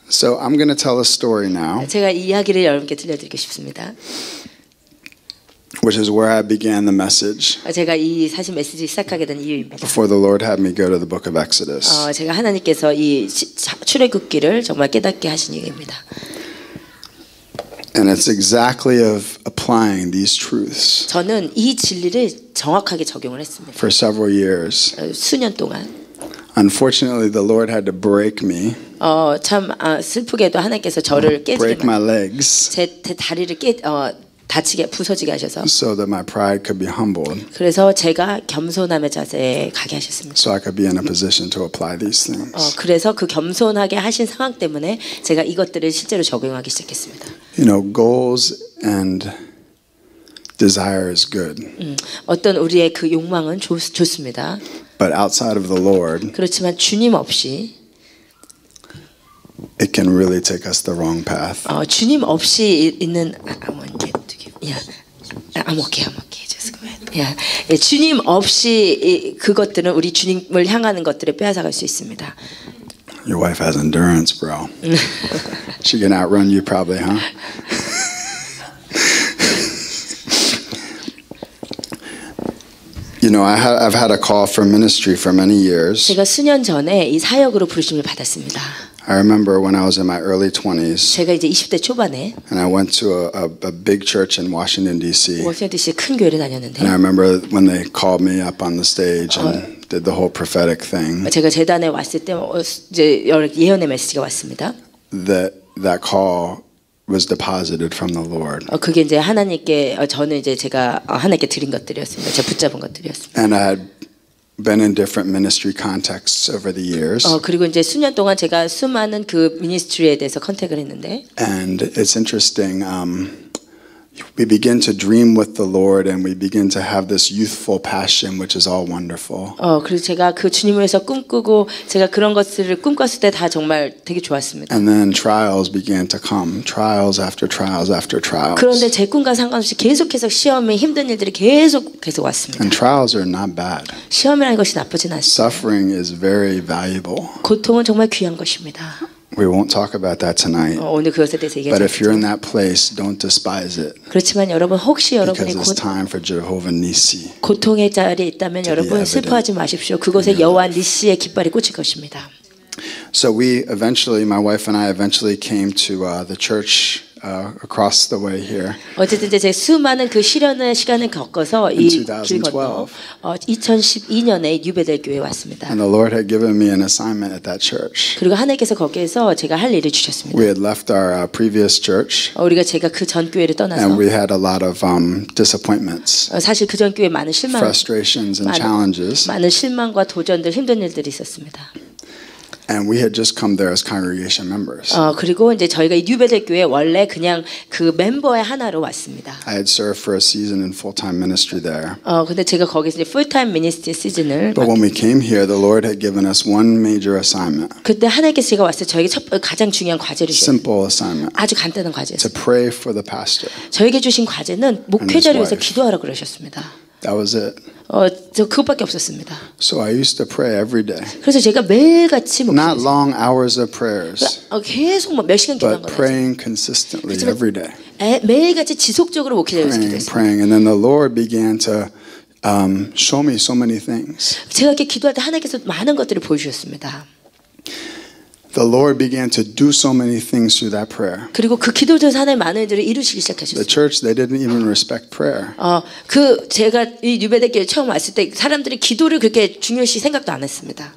Speaker 3: So I'm going to tell a story now,
Speaker 2: 제가 이 이야기를 여러분께 들려드리고 싶습니다.
Speaker 3: which is where I began the message
Speaker 2: 제가 이 사실 메시지 시작하게 된 이유입니다.
Speaker 3: before the Lord had me go to the book of Exodus.
Speaker 2: 제가 하나님께서 이 출애굽기를 정말 깨닫게 하신 이유입니다.
Speaker 3: And it's exactly of applying these truths
Speaker 2: 저는 이 진리를 정확하게 적용을 했습니다.
Speaker 3: for several years.
Speaker 2: 수년 동안.
Speaker 3: Unfortunately, the Lord had to break me,
Speaker 2: 참 슬프게도 하나님께서 저를 깨지게
Speaker 3: break my legs,
Speaker 2: 제 다리를 다치게 부서지게 하셔서
Speaker 3: so that my pride could be humbled,
Speaker 2: 그래서 제가 겸손함의 자세에 가게 하셨습니다.
Speaker 3: so I could be in a position to apply these things.
Speaker 2: 그래서 그 겸손하게 하신 상황 때문에 제가 이것들을 실제로 적용하기 시작했습니다.
Speaker 3: You know, goals and desire is good,
Speaker 2: 어떤 우리의 그 욕망은 좋습니다.
Speaker 3: but outside of the Lord,
Speaker 2: 그렇지만 주님 없이
Speaker 3: it can really take us the wrong path.
Speaker 2: 주님 없이 있는 I'm okay. Just go ahead. 예, 주님 없이 그것들은 우리 주님을 향하는 것들을 빼앗아갈 수 있습니다.
Speaker 3: Your wife has endurance, bro. She can outrun you probably, huh? You know, I've had a call for ministry for many years.
Speaker 2: 제가 수년 전에 이 사역으로 부르심을 받았습니다.
Speaker 3: I remember when I was in my early 20s,
Speaker 2: 제가 이제 20대 초반에
Speaker 3: and I went to a big church in Washington, D.C.
Speaker 2: 워싱턴 DC 큰 교회를 다녔는데
Speaker 3: And I remember when they called me up on the stage and did the whole prophetic thing,
Speaker 2: 제가 재단에 왔을 때 이제 여러 예언의 메시지가 왔습니다.
Speaker 3: that call was deposited from the Lord.
Speaker 2: 그게 이제 하나님께 저는 이제 제가 하나님께 드린 것들이었습니다. 제가 붙잡은 것들이었습니다.
Speaker 3: And I had been in different ministry contexts over the years.
Speaker 2: 그리고 이제 수년 동안 제가 수많은 그 미니스트리에 대해서 컨택을 했는데
Speaker 3: And it's interesting. We begin to dream with the Lord, and we begin to have this youthful passion, which is all wonderful.
Speaker 2: 그리고 제가 그 주님을 위해서 꿈꾸고 제가 그런 것들을 꿈꿨을 때 다 정말 되게 좋았습니다.
Speaker 3: And then trials began to come, trials after trials after trials.
Speaker 2: 그런데 제 꿈과 상관없이 계속해서 시험이 힘든 일들이 계속 왔습니다.
Speaker 3: And trials are not bad.
Speaker 2: 시험이라는 것이 나쁘진 않습니다.
Speaker 3: Suffering is very valuable.
Speaker 2: 고통은 정말 귀한 것입니다.
Speaker 3: We won't talk about that tonight.
Speaker 2: 오늘 그것에 대해서
Speaker 3: But if
Speaker 2: 얘기하지
Speaker 3: you're in
Speaker 2: 않겠지만
Speaker 3: that place, don't despise it.
Speaker 2: 그렇지만 여러분 혹시 여러분이
Speaker 3: Because it's time for Jehovah Nissi.
Speaker 2: 고통의 자리에 있다면
Speaker 3: To be
Speaker 2: 여러분
Speaker 3: evident.
Speaker 2: 슬퍼하지 마십시오. 그곳에 여호와 니시의 깃발이 꽂힐 것입니다.
Speaker 3: So my wife and I eventually came to the church across the way here.
Speaker 2: 어쨌든 이제 제 수많은 그 시련의 시간을 겪어서 이 길 건너 2012년에 뉴베델 교회에 왔습니다.
Speaker 3: And the Lord had given me an assignment at that church.
Speaker 2: 그리고 하나님께서 거기에서 제가 할 일을 주셨습니다.
Speaker 3: We had left our previous church,
Speaker 2: 제가 그 전 교회를 떠나서
Speaker 3: and we had a lot of disappointments,
Speaker 2: 사실 그 전 교회에 많은 실망,
Speaker 3: frustrations, and challenges.
Speaker 2: 많은 실망과 도전들, 힘든 일들이 있었습니다.
Speaker 3: And we had just come there as congregation members.
Speaker 2: 그리고 이제 저희가 이 뉴베델 교회 원래 그냥 그 멤버의 하나로 왔습니다.
Speaker 3: I had served for a season in full-time ministry there.
Speaker 2: 근데 제가 거기서 이제 풀타임 미니스트리 시즌을
Speaker 3: But when we came here, the Lord had given us one major assignment,
Speaker 2: 그때 하나님께서 제가 왔을 때 저에게 가장 중요한 과제를 주셨어요.
Speaker 3: simple assignment,
Speaker 2: 아주 간단한
Speaker 3: to
Speaker 2: 과제였어요.
Speaker 3: pray for the pastor.
Speaker 2: 저에게 주신 과제는 목회자를 위해서
Speaker 3: wife.
Speaker 2: 기도하라 그러셨습니다.
Speaker 3: That was it.
Speaker 2: 저 그것밖에 없었습니다.
Speaker 3: So I used to pray every day.
Speaker 2: 그래서 제가 매일같이
Speaker 3: Not
Speaker 2: 목회를
Speaker 3: long hours of prayers,
Speaker 2: 계속 몇 시간 기도한
Speaker 3: but
Speaker 2: 건 아니죠.
Speaker 3: praying consistently every day.
Speaker 2: 매일같이 지속적으로 목회자를 위해서 기도했어요.
Speaker 3: Praying. And then the Lord began to show me so many things.
Speaker 2: 제가 이렇게 기도할 때 하나님께서 많은 것들을 보여주셨습니다.
Speaker 3: The Lord began to do so many things through that prayer.
Speaker 2: 그리고 그 기도 통해서 하나님 많은 일들을 이루시기
Speaker 3: The
Speaker 2: 시작하셨어요.
Speaker 3: church, they didn't even respect prayer.
Speaker 2: 제가 이 뉴베델 교회 처음 왔을 때 사람들이 기도를 그렇게 중요시 생각도 안 했습니다.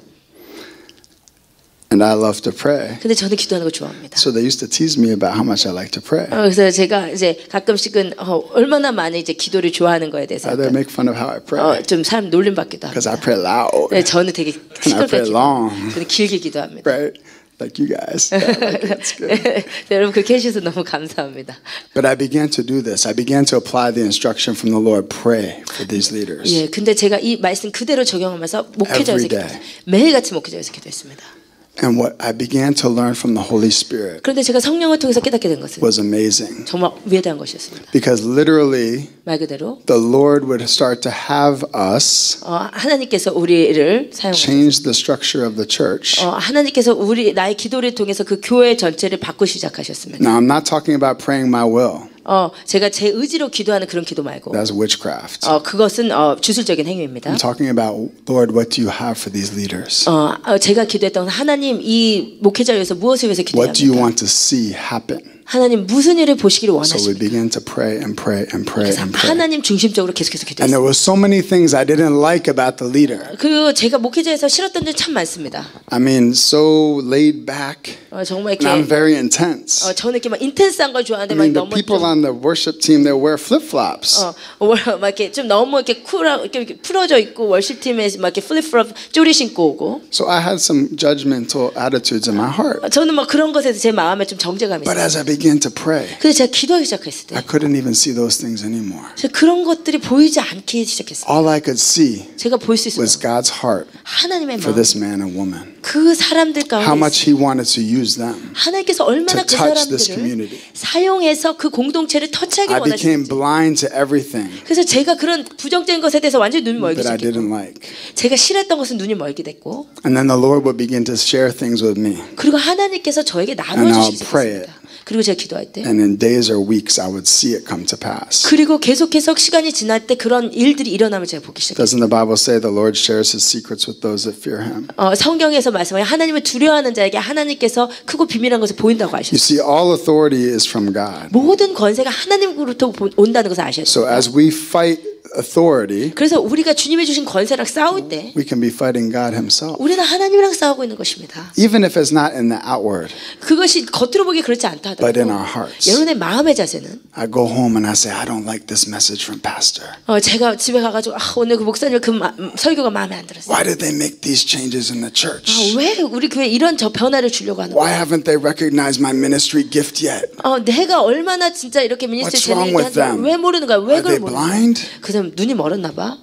Speaker 3: And I love to pray.
Speaker 2: 근데 저는 기도하는 거 좋아합니다.
Speaker 3: So they used to tease me about how much I like to pray.
Speaker 2: 그래서 제가 이제 가끔씩은 얼마나 많이 이제 기도를 좋아하는 거에 대해서
Speaker 3: They make fun of how I pray.
Speaker 2: 좀 사람 놀림 받기도
Speaker 3: Because I
Speaker 2: 합니다.
Speaker 3: pray loud.
Speaker 2: 네, 저는 되게
Speaker 3: And I pray
Speaker 2: 시끄럽게
Speaker 3: long.
Speaker 2: 저는 길게 기도합니다.
Speaker 3: Right? Like you guys. Yeah, like, that's good.
Speaker 2: 네, 여러분 그렇게 해주셔서 너무 감사합니다.
Speaker 3: But I began to do this. I began to apply the instruction from the Lord. Pray for these leaders.
Speaker 2: 예, 근데 제가 이 말씀 그대로 적용하면서 목회자에서
Speaker 3: Every day.
Speaker 2: 기도했어요. 매일같이 목회자에서 기도했습니다.
Speaker 3: And what I began to learn from the Holy Spirit
Speaker 2: 그런데 제가 성령을 통해서 깨닫게 된 것은
Speaker 3: was amazing.
Speaker 2: 정말 위대한 것이었습니다.
Speaker 3: Because literally,
Speaker 2: 말 그대로
Speaker 3: the Lord would start to have us
Speaker 2: 하나님께서 우리를 사용하셔서
Speaker 3: change the structure of the church.
Speaker 2: 하나님께서 나의 기도를 통해서 그 교회 전체를 바꾸기 시작하셨습니다.
Speaker 3: Now, I'm not talking about praying my will.
Speaker 2: 제가 제 의지로 기도하는 그런 기도 말고
Speaker 3: That's witchcraft.
Speaker 2: 그것은 주술적인 행위입니다.
Speaker 3: I'm talking about, Lord, what do you have for these leaders?
Speaker 2: 제가 기도했던 하나님 이 목회자를 위해서 무엇을 위해서
Speaker 3: What do you
Speaker 2: 기도해야 합니까?
Speaker 3: want to see happen?
Speaker 2: 하나님 무슨 일을 보시기를
Speaker 3: So we
Speaker 2: 원하십니까?
Speaker 3: began to pray and pray and pray
Speaker 2: 그래서
Speaker 3: and pray.
Speaker 2: 하나님 중심적으로 계속해서
Speaker 3: And there
Speaker 2: 기도했어요.
Speaker 3: were so many things I didn't like about the leader.
Speaker 2: 그리고 제가 목회자에서 싫었던 점 참 많습니다.
Speaker 3: I mean, so laid back.
Speaker 2: 정말
Speaker 3: And I'm
Speaker 2: 이렇게
Speaker 3: very intense.
Speaker 2: 저는 이렇게 막 인텐스한 걸 좋아하는데
Speaker 3: I
Speaker 2: 막
Speaker 3: mean, the
Speaker 2: 너무
Speaker 3: people
Speaker 2: 좀,
Speaker 3: on the worship team, they wear flip-flops.
Speaker 2: 막 이렇게 좀 너무 이렇게 쿨하고 이렇게 풀어져 있고 월십팀에 막 이렇게 플립플롭 쪼리 신고 오고.
Speaker 3: So I had some judgmental attitudes in my heart.
Speaker 2: 저는 막 그런 것에서 제 마음에 좀 정죄감이
Speaker 3: But
Speaker 2: 있어요.
Speaker 3: as I began to pray,
Speaker 2: 그래서 제가 기도하기 시작했을 때
Speaker 3: I couldn't even see those things anymore.
Speaker 2: 그런 것들이 보이지 않기 시작했어요.
Speaker 3: All I could see
Speaker 2: 제가 볼 수
Speaker 3: was
Speaker 2: 있어요.
Speaker 3: God's heart
Speaker 2: 하나님의
Speaker 3: for
Speaker 2: 마음.
Speaker 3: this man and woman.
Speaker 2: 그 사람들
Speaker 3: How
Speaker 2: 가운데
Speaker 3: much He wanted to use them.
Speaker 2: 하나님께서 얼마나
Speaker 3: to
Speaker 2: 그
Speaker 3: touch this
Speaker 2: 사람들을
Speaker 3: community.
Speaker 2: 사용해서 그 공동체를 터치하기
Speaker 3: I became
Speaker 2: 원하시는지.
Speaker 3: blind to everything
Speaker 2: 그래서 제가 그런 부정적인 것에 대해서 완전히 눈이 멀기
Speaker 3: that I
Speaker 2: 시작했고
Speaker 3: didn't like.
Speaker 2: 제가 싫어했던 것은 눈이 멀게 됐고
Speaker 3: And then the Lord would begin to share things with me.
Speaker 2: 그리고 하나님께서 저에게
Speaker 3: And I'll
Speaker 2: 나눠주시기
Speaker 3: pray
Speaker 2: 시작했습니다. 그리고 제가 기도할 때
Speaker 3: And in days or weeks, I would see it come to pass.
Speaker 2: 그리고 계속해서 시간이 지날 때 그런 일들이 일어나면 제가 보기 시작했어요.
Speaker 3: Doesn't the Bible say the Lord shares His secrets with those that fear Him?
Speaker 2: 성경에서 말씀하여 하나님을 두려워하는 자에게 하나님께서 크고 비밀한 것을 보인다고
Speaker 3: You
Speaker 2: 하셨어요.
Speaker 3: see, all authority is from God.
Speaker 2: 모든 권세가 하나님으로부터 온다는 것을 아셔야
Speaker 3: So
Speaker 2: 돼요.
Speaker 3: as we fight authority,
Speaker 2: 그래서 우리가 주님이 주신 권세랑 싸울 때
Speaker 3: we can be fighting God Himself.
Speaker 2: 우리는 하나님이랑 싸우고 있는 것입니다.
Speaker 3: Even if it's not in the outward,
Speaker 2: 그것이 겉으로 보기 그렇지 않다
Speaker 3: but in
Speaker 2: 하더라도
Speaker 3: our hearts.
Speaker 2: 여러분의 마음의 자세는
Speaker 3: I go home and I say, I don't like this message from Pastor.
Speaker 2: 제가 집에 가가지고 오늘 그 목사님 설교가 마음에 안 들었어요.
Speaker 3: Why did they make these changes in the church?
Speaker 2: 왜 우리 교회 이런 변화를 주려고 하는
Speaker 3: Why
Speaker 2: 거야?
Speaker 3: haven't they recognized my ministry gift yet?
Speaker 2: 내가 얼마나 진짜 이렇게 미니스트리
Speaker 3: What's wrong
Speaker 2: 재능이
Speaker 3: with them?
Speaker 2: 한지 왜 모르는 거야? 왜
Speaker 3: Are
Speaker 2: 그걸
Speaker 3: they
Speaker 2: 모르는 거야?
Speaker 3: blind?
Speaker 2: 그 사람 눈이 멀었나 봐.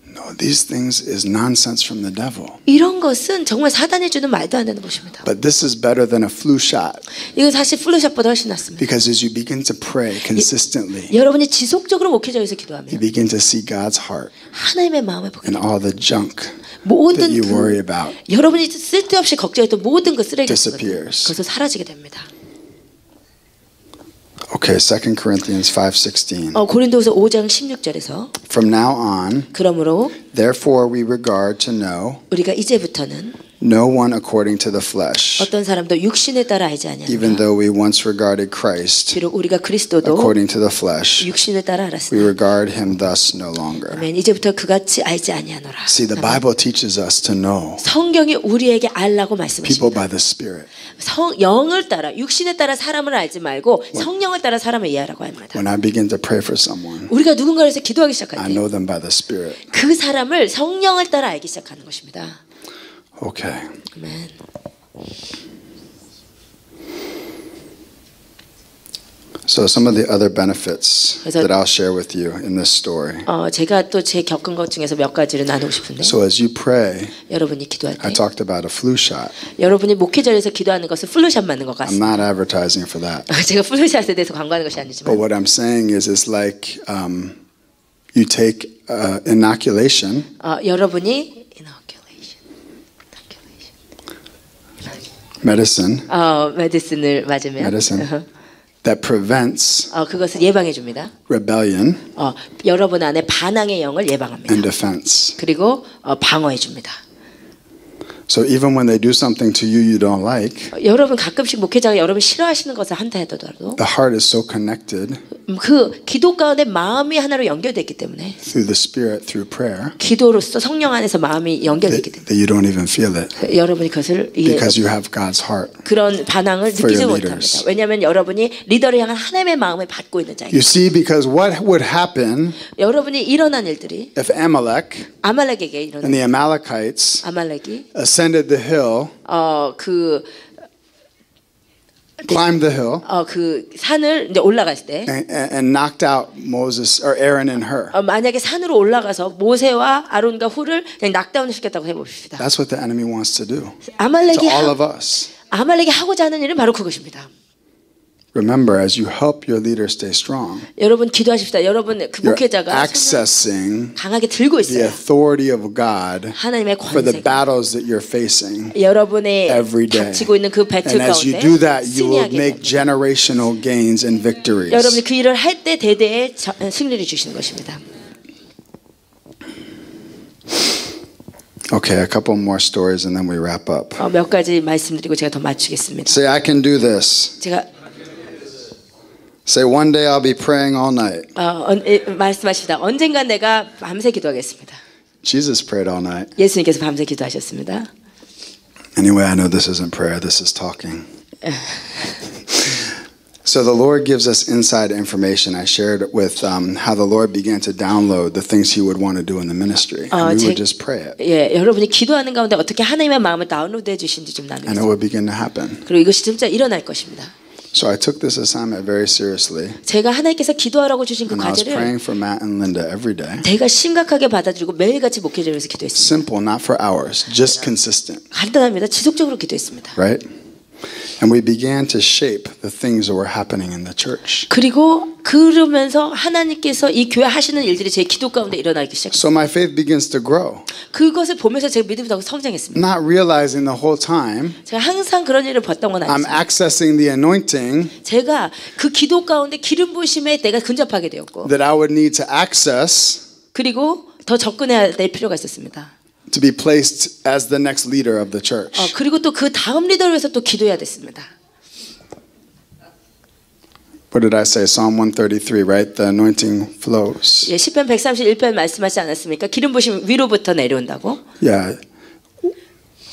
Speaker 3: No, these things is nonsense from the devil.
Speaker 2: 이런 것은 정말 사단이 주는 말도 안 되는 것입니다.
Speaker 3: But this is better than a flu shot.
Speaker 2: 이건 사실 플루샷보다 훨씬 낫습니다.
Speaker 3: Because as you begin to pray consistently,
Speaker 2: 여러분이 지속적으로 목회자에서
Speaker 3: you
Speaker 2: 기도하면
Speaker 3: begin to see God's heart
Speaker 2: 하나님의 마음을 보게
Speaker 3: and
Speaker 2: 됩니다.
Speaker 3: all the junk that
Speaker 2: 모든
Speaker 3: you worry
Speaker 2: 그
Speaker 3: about.
Speaker 2: 여러분이 쓸데없이 걱정했던 모든 그 쓰레기 같은 것들
Speaker 3: disappears.
Speaker 2: 그것은 사라지게 됩니다.
Speaker 3: Okay, 2 Corinthians 5:16.
Speaker 2: 고린도후서 5장 16절에서
Speaker 3: From now on,
Speaker 2: 그러므로
Speaker 3: therefore we regard to know
Speaker 2: 우리가 이제부터는
Speaker 3: no one according to the flesh,
Speaker 2: 어떤 사람도 육신을 따라 알지
Speaker 3: even
Speaker 2: 아니하노라.
Speaker 3: though we once regarded Christ
Speaker 2: 비록 우리가 그리스도도
Speaker 3: according to the flesh,
Speaker 2: 육신을 따라
Speaker 3: we
Speaker 2: 알았으나
Speaker 3: regard him thus no longer.
Speaker 2: 아멘. 이제부터 그같이 알지 아니하노라.
Speaker 3: See, the Bible teaches us to know
Speaker 2: 성경이 우리에게 알라고
Speaker 3: people
Speaker 2: 말씀하십니다.
Speaker 3: by the Spirit.
Speaker 2: 영을 따라 육신을 따라 사람을 알지 말고 성령을 따라 사람을 이해하라고 합니다.
Speaker 3: When I begin to pray for someone,
Speaker 2: 우리가 누군가를 위해서 기도하기 시작할
Speaker 3: I
Speaker 2: 때
Speaker 3: know them by the Spirit.
Speaker 2: 그 사람을 성령을 따라 알기 시작하는 것입니다.
Speaker 3: Okay.
Speaker 2: 아멘.
Speaker 3: So some of the other benefits
Speaker 2: 그래서-
Speaker 3: that I'll share with you in this story.
Speaker 2: 제가 또 제 겪은 것 중에서 몇 가지를 나누고 싶은데
Speaker 3: So as you pray,
Speaker 2: 여러분이 기도할 때
Speaker 3: I talked about a flu shot.
Speaker 2: 여러분이 목회자에서 기도하는 것은 플루샷 맞는 것
Speaker 3: I'm
Speaker 2: 같습니다.
Speaker 3: not advertising for that.
Speaker 2: 제가 플루샷에 대해서 광고하는 것이
Speaker 3: But
Speaker 2: 아니지만
Speaker 3: what I'm saying is it's like you take inoculation
Speaker 2: 여러분이
Speaker 3: medicine
Speaker 2: 메디슨을 맞으면
Speaker 3: medicine that prevents
Speaker 2: 그것을 예방해 줍니다.
Speaker 3: rebellion
Speaker 2: 여러분 안에 반항의 영을 예방합니다.
Speaker 3: and defense.
Speaker 2: 그리고 방어해 줍니다.
Speaker 3: So even when they do something to you you don't like,
Speaker 2: 여러분 가끔씩 목회자가 여러분 싫어하시는 것을 한다 하더라도
Speaker 3: the heart is so connected
Speaker 2: 그 기도 가운데 마음이 하나로 연결됐기 때문에
Speaker 3: through the Spirit, through prayer,
Speaker 2: 기도로서 성령 안에서 마음이 연결됐기 때문에
Speaker 3: that you don't even feel it
Speaker 2: 여러분이 그것을
Speaker 3: because you have God's heart.
Speaker 2: 그런 반항을
Speaker 3: for
Speaker 2: 느끼지
Speaker 3: your
Speaker 2: 못합니다.
Speaker 3: leaders.
Speaker 2: 왜냐하면 여러분이 리더를 향한 하나님의 마음을 받고 있는 자이기
Speaker 3: You see, because what would happen
Speaker 2: 여러분이 일어난 일들이
Speaker 3: if Amalek
Speaker 2: 아말렉에게
Speaker 3: and
Speaker 2: 일어난
Speaker 3: the Amalekites
Speaker 2: 아말렉이
Speaker 3: ascended the hill climbed the hill
Speaker 2: 그 산을 이제 올라갔을 때
Speaker 3: and knocked out Moses or Aaron and her.
Speaker 2: 만약에 산으로 올라가서 모세와 아론과 훌을 그냥 낙다운 시켰다고 해봅시다.
Speaker 3: That's what the enemy wants to do to
Speaker 2: 아말렉이
Speaker 3: all of us.
Speaker 2: 아말렉이 하고자 하는 일은 바로 그것입니다.
Speaker 3: Remember, as you help your leader stay strong,
Speaker 2: 여러분 기도하십시다. 여러분 그
Speaker 3: you're
Speaker 2: 목회자가
Speaker 3: accessing
Speaker 2: 강하게 들고
Speaker 3: the
Speaker 2: 있어요.
Speaker 3: authority of God
Speaker 2: 하나님의
Speaker 3: for the
Speaker 2: 권세가
Speaker 3: battles that you're facing
Speaker 2: 여러분의
Speaker 3: every day.
Speaker 2: 닥치고 있는 그 배틀
Speaker 3: And as you
Speaker 2: 가운데
Speaker 3: do that, you will
Speaker 2: 승리하게
Speaker 3: make
Speaker 2: 됩니다.
Speaker 3: generational gains and victories.
Speaker 2: 여러분이 그 일을 할 때 대대의 승리를 주시는 것입니다.
Speaker 3: Okay, a couple more stories and then we wrap up.
Speaker 2: 몇 가지 말씀드리고 제가 더 맞추겠습니다.
Speaker 3: Say, I can do this.
Speaker 2: 제가
Speaker 3: Say, one day I'll be praying all night.
Speaker 2: 말씀하십니다. 언젠가 내가 밤새 기도하겠습니다.
Speaker 3: Jesus prayed all night.
Speaker 2: 예수님께서 밤새 기도하셨습니다.
Speaker 3: Anyway, I know this isn't prayer, this is talking. So the Lord gives us inside information. I shared with how the Lord began to download the things He would want to do in the ministry. And we would just pray it.
Speaker 2: 예, 여러분이 기도하는 가운데 어떻게 하나님의 마음을 다운로드해 주신지 좀
Speaker 3: And it
Speaker 2: 나누겠습니다.
Speaker 3: would begin to happen.
Speaker 2: 그리고 이것이 진짜 일어날 것입니다.
Speaker 3: So I took this assignment very seriously.
Speaker 2: 제가 하나님께서 기도하라고 주신 그
Speaker 3: And I was
Speaker 2: 과제를
Speaker 3: praying for Matt and Linda every day.
Speaker 2: 제가 심각하게 받아들이고 매일같이 목회자를 위해서 기도했습니다.
Speaker 3: Simple, not for hours, just consistent,
Speaker 2: 간단합니다. 지속적으로 기도했습니다.
Speaker 3: right? And we began to shape the things that were happening in the church.
Speaker 2: 그리고 그러면서 하나님께서 이 교회 하시는 일들이 제 기도 가운데 일어나기 시작했어요.
Speaker 3: So my faith begins to grow.
Speaker 2: 그것을 보면서 제가 믿음이 더 성장했습니다.
Speaker 3: Not realizing the whole time
Speaker 2: 제가 항상 그런 일을 봤던 건
Speaker 3: I'm
Speaker 2: 아니었어요.
Speaker 3: accessing the anointing
Speaker 2: 제가 그 기도 가운데 기름 부으심에 내가 근접하게 되었고
Speaker 3: that I would need to access
Speaker 2: 그리고 더 접근해야 될 필요가 있었습니다.
Speaker 3: to be placed as the next leader of the church.
Speaker 2: 그리고 또 그 다음 리더를 위해서 또 기도해야 됐습니다.
Speaker 3: What did I say? Psalm 133, right? The anointing flows.
Speaker 2: 예, 시편 131편 말씀하지 않았습니까? 기름 부으심 위로부터 내려온다고.
Speaker 3: Yeah.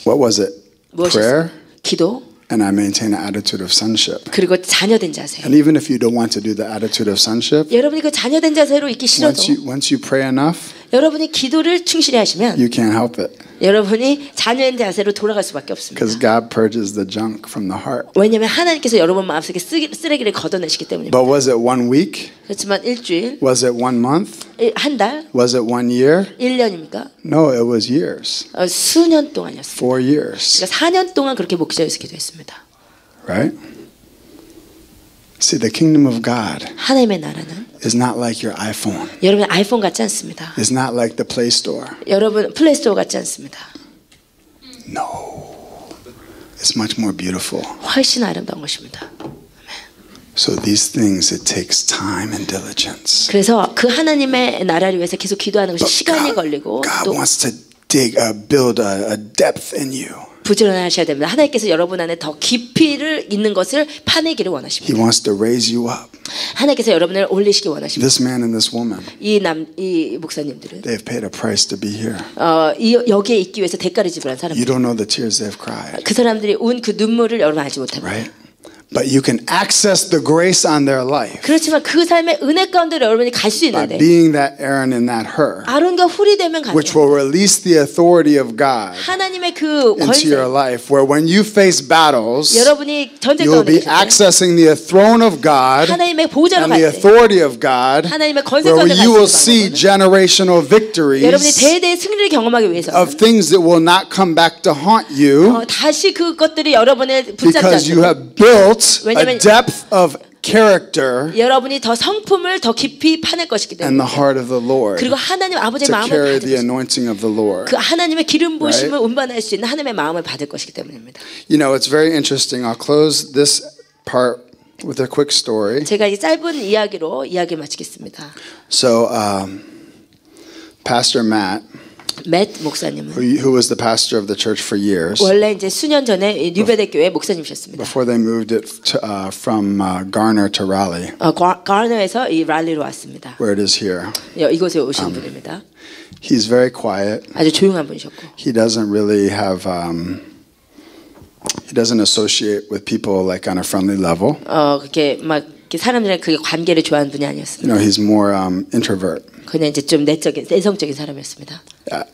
Speaker 3: What was it? Prayer.
Speaker 2: 기도.
Speaker 3: And I maintain an attitude of sonship.
Speaker 2: 그리고 자녀된 자세.
Speaker 3: And even if you don't want to do the attitude of sonship,
Speaker 2: 여러분이 그 자녀된 자세로 있기 싫어도
Speaker 3: once you pray enough,
Speaker 2: 여러분이 기도를 충실히 하시면
Speaker 3: you can't help it.
Speaker 2: 여러분이 자녀된 자세로 돌아갈 수밖에 없습니다.
Speaker 3: Because God purges the junk from the heart.
Speaker 2: 왜냐하면 하나님께서 여러분 마음속에 쓰레기를 걷어내시기 때문입니다.
Speaker 3: But was it 1 week?
Speaker 2: 그렇지만 일주일,
Speaker 3: Was it 1 month?
Speaker 2: 한 달,
Speaker 3: Was it 1 year?
Speaker 2: 1년입니까?
Speaker 3: No, it was years.
Speaker 2: 수년 동안이었습니다.
Speaker 3: 4 years.
Speaker 2: 그러니까 4년 동안 그렇게 목자에서 기도했습니다.
Speaker 3: Right? See, the kingdom of God
Speaker 2: 하나님의 나라는
Speaker 3: is not like your iPhone.
Speaker 2: 여러분 아이폰 같지 않습니다.
Speaker 3: It's not like the Play Store.
Speaker 2: 여러분 플레이스토어 같지 않습니다.
Speaker 3: No. It's much more beautiful.
Speaker 2: 훨씬 아름다운 것입니다.
Speaker 3: So these things, it takes time and diligence.
Speaker 2: 그래서 그 하나님의 나라를 위해서 계속 기도하는 것이 시간이 걸리고
Speaker 3: God
Speaker 2: 또
Speaker 3: wants to build a depth in you.
Speaker 2: 부지런하셔야 됩니다. 하나님께서 여러분 안에 더 깊이를 있는 것을 파내기를
Speaker 3: He
Speaker 2: 원하십니다.
Speaker 3: wants to raise you up.
Speaker 2: 하나님께서 여러분을 올리시기 원하십니다.
Speaker 3: This man and this woman,
Speaker 2: 이 목사님들은
Speaker 3: they've paid a price to be here.
Speaker 2: 여기에 있기 위해서 대가를 지불한
Speaker 3: You
Speaker 2: 사람들.
Speaker 3: don't know the tears they've cried,
Speaker 2: 그 사람들이 운 그 눈물을 여러분 알지 못합니다.
Speaker 3: right? But you can access the grace on their life
Speaker 2: 그렇지만 그 삶의 은혜 가운데 여러분이 갈 수
Speaker 3: by
Speaker 2: 있는데
Speaker 3: being that Aaron and that her,
Speaker 2: 아론과 훌이 되면
Speaker 3: which
Speaker 2: 가능해요.
Speaker 3: will release the authority of God
Speaker 2: 하나님의 그
Speaker 3: into your
Speaker 2: 권세
Speaker 3: life, where when you face battles,
Speaker 2: 여러분이 전쟁
Speaker 3: you will
Speaker 2: 가운데
Speaker 3: be
Speaker 2: 계실 때
Speaker 3: accessing the throne of God
Speaker 2: 하나님의 보좌로
Speaker 3: and
Speaker 2: 갈
Speaker 3: the
Speaker 2: 때
Speaker 3: authority of God,
Speaker 2: 하나님의 권세
Speaker 3: where
Speaker 2: 가운데 갈
Speaker 3: you will
Speaker 2: 수
Speaker 3: see
Speaker 2: 있는 방법은
Speaker 3: generational
Speaker 2: 여러분이
Speaker 3: victories
Speaker 2: 대대의 승리를 경험하기 위해서
Speaker 3: of things that will not come back to haunt you
Speaker 2: 다시 그것들이 여러분을 붙잡지
Speaker 3: because you
Speaker 2: 않도록
Speaker 3: have built a
Speaker 2: 왜냐면
Speaker 3: depth of character
Speaker 2: 여러분이 더 성품을 더 깊이 파낼 것이기
Speaker 3: and
Speaker 2: 때문에
Speaker 3: the heart of the Lord
Speaker 2: 그리고 하나님 아버지의
Speaker 3: to
Speaker 2: 마음을
Speaker 3: carry
Speaker 2: 받을
Speaker 3: the
Speaker 2: 것이고
Speaker 3: anointing of the Lord.
Speaker 2: 그 하나님의 기름 부으심을
Speaker 3: Right?
Speaker 2: 운반할 수 있는 하나님의 마음을 받을 것이기 때문입니다.
Speaker 3: You know, it's very interesting. I'll close this part with a quick story.
Speaker 2: 제가 이 짧은 이야기로 이야기 마치겠습니다.
Speaker 3: So, Pastor Matt,
Speaker 2: 맷 목사님은
Speaker 3: who was the pastor of the church for years,
Speaker 2: 원래 이제 수년 전에 이 뉴베데 교회 목사님이셨습니다.
Speaker 3: before they moved it from Garner to Raleigh,
Speaker 2: 가르너에서 이 랄리로 왔습니다.
Speaker 3: where it is here.
Speaker 2: 이곳에 오신 분입니다.
Speaker 3: He's very quiet.
Speaker 2: 아주 조용한 분이셨고
Speaker 3: He doesn't really have. He doesn't associate with people like on a friendly level.
Speaker 2: 그렇게 막 이렇게 사람들이랑 그 관계를 좋아하는 분이 아니었습니다.
Speaker 3: You know, he's more introvert.
Speaker 2: 그냥 이제 좀 내적인 내성적인 사람이었습니다.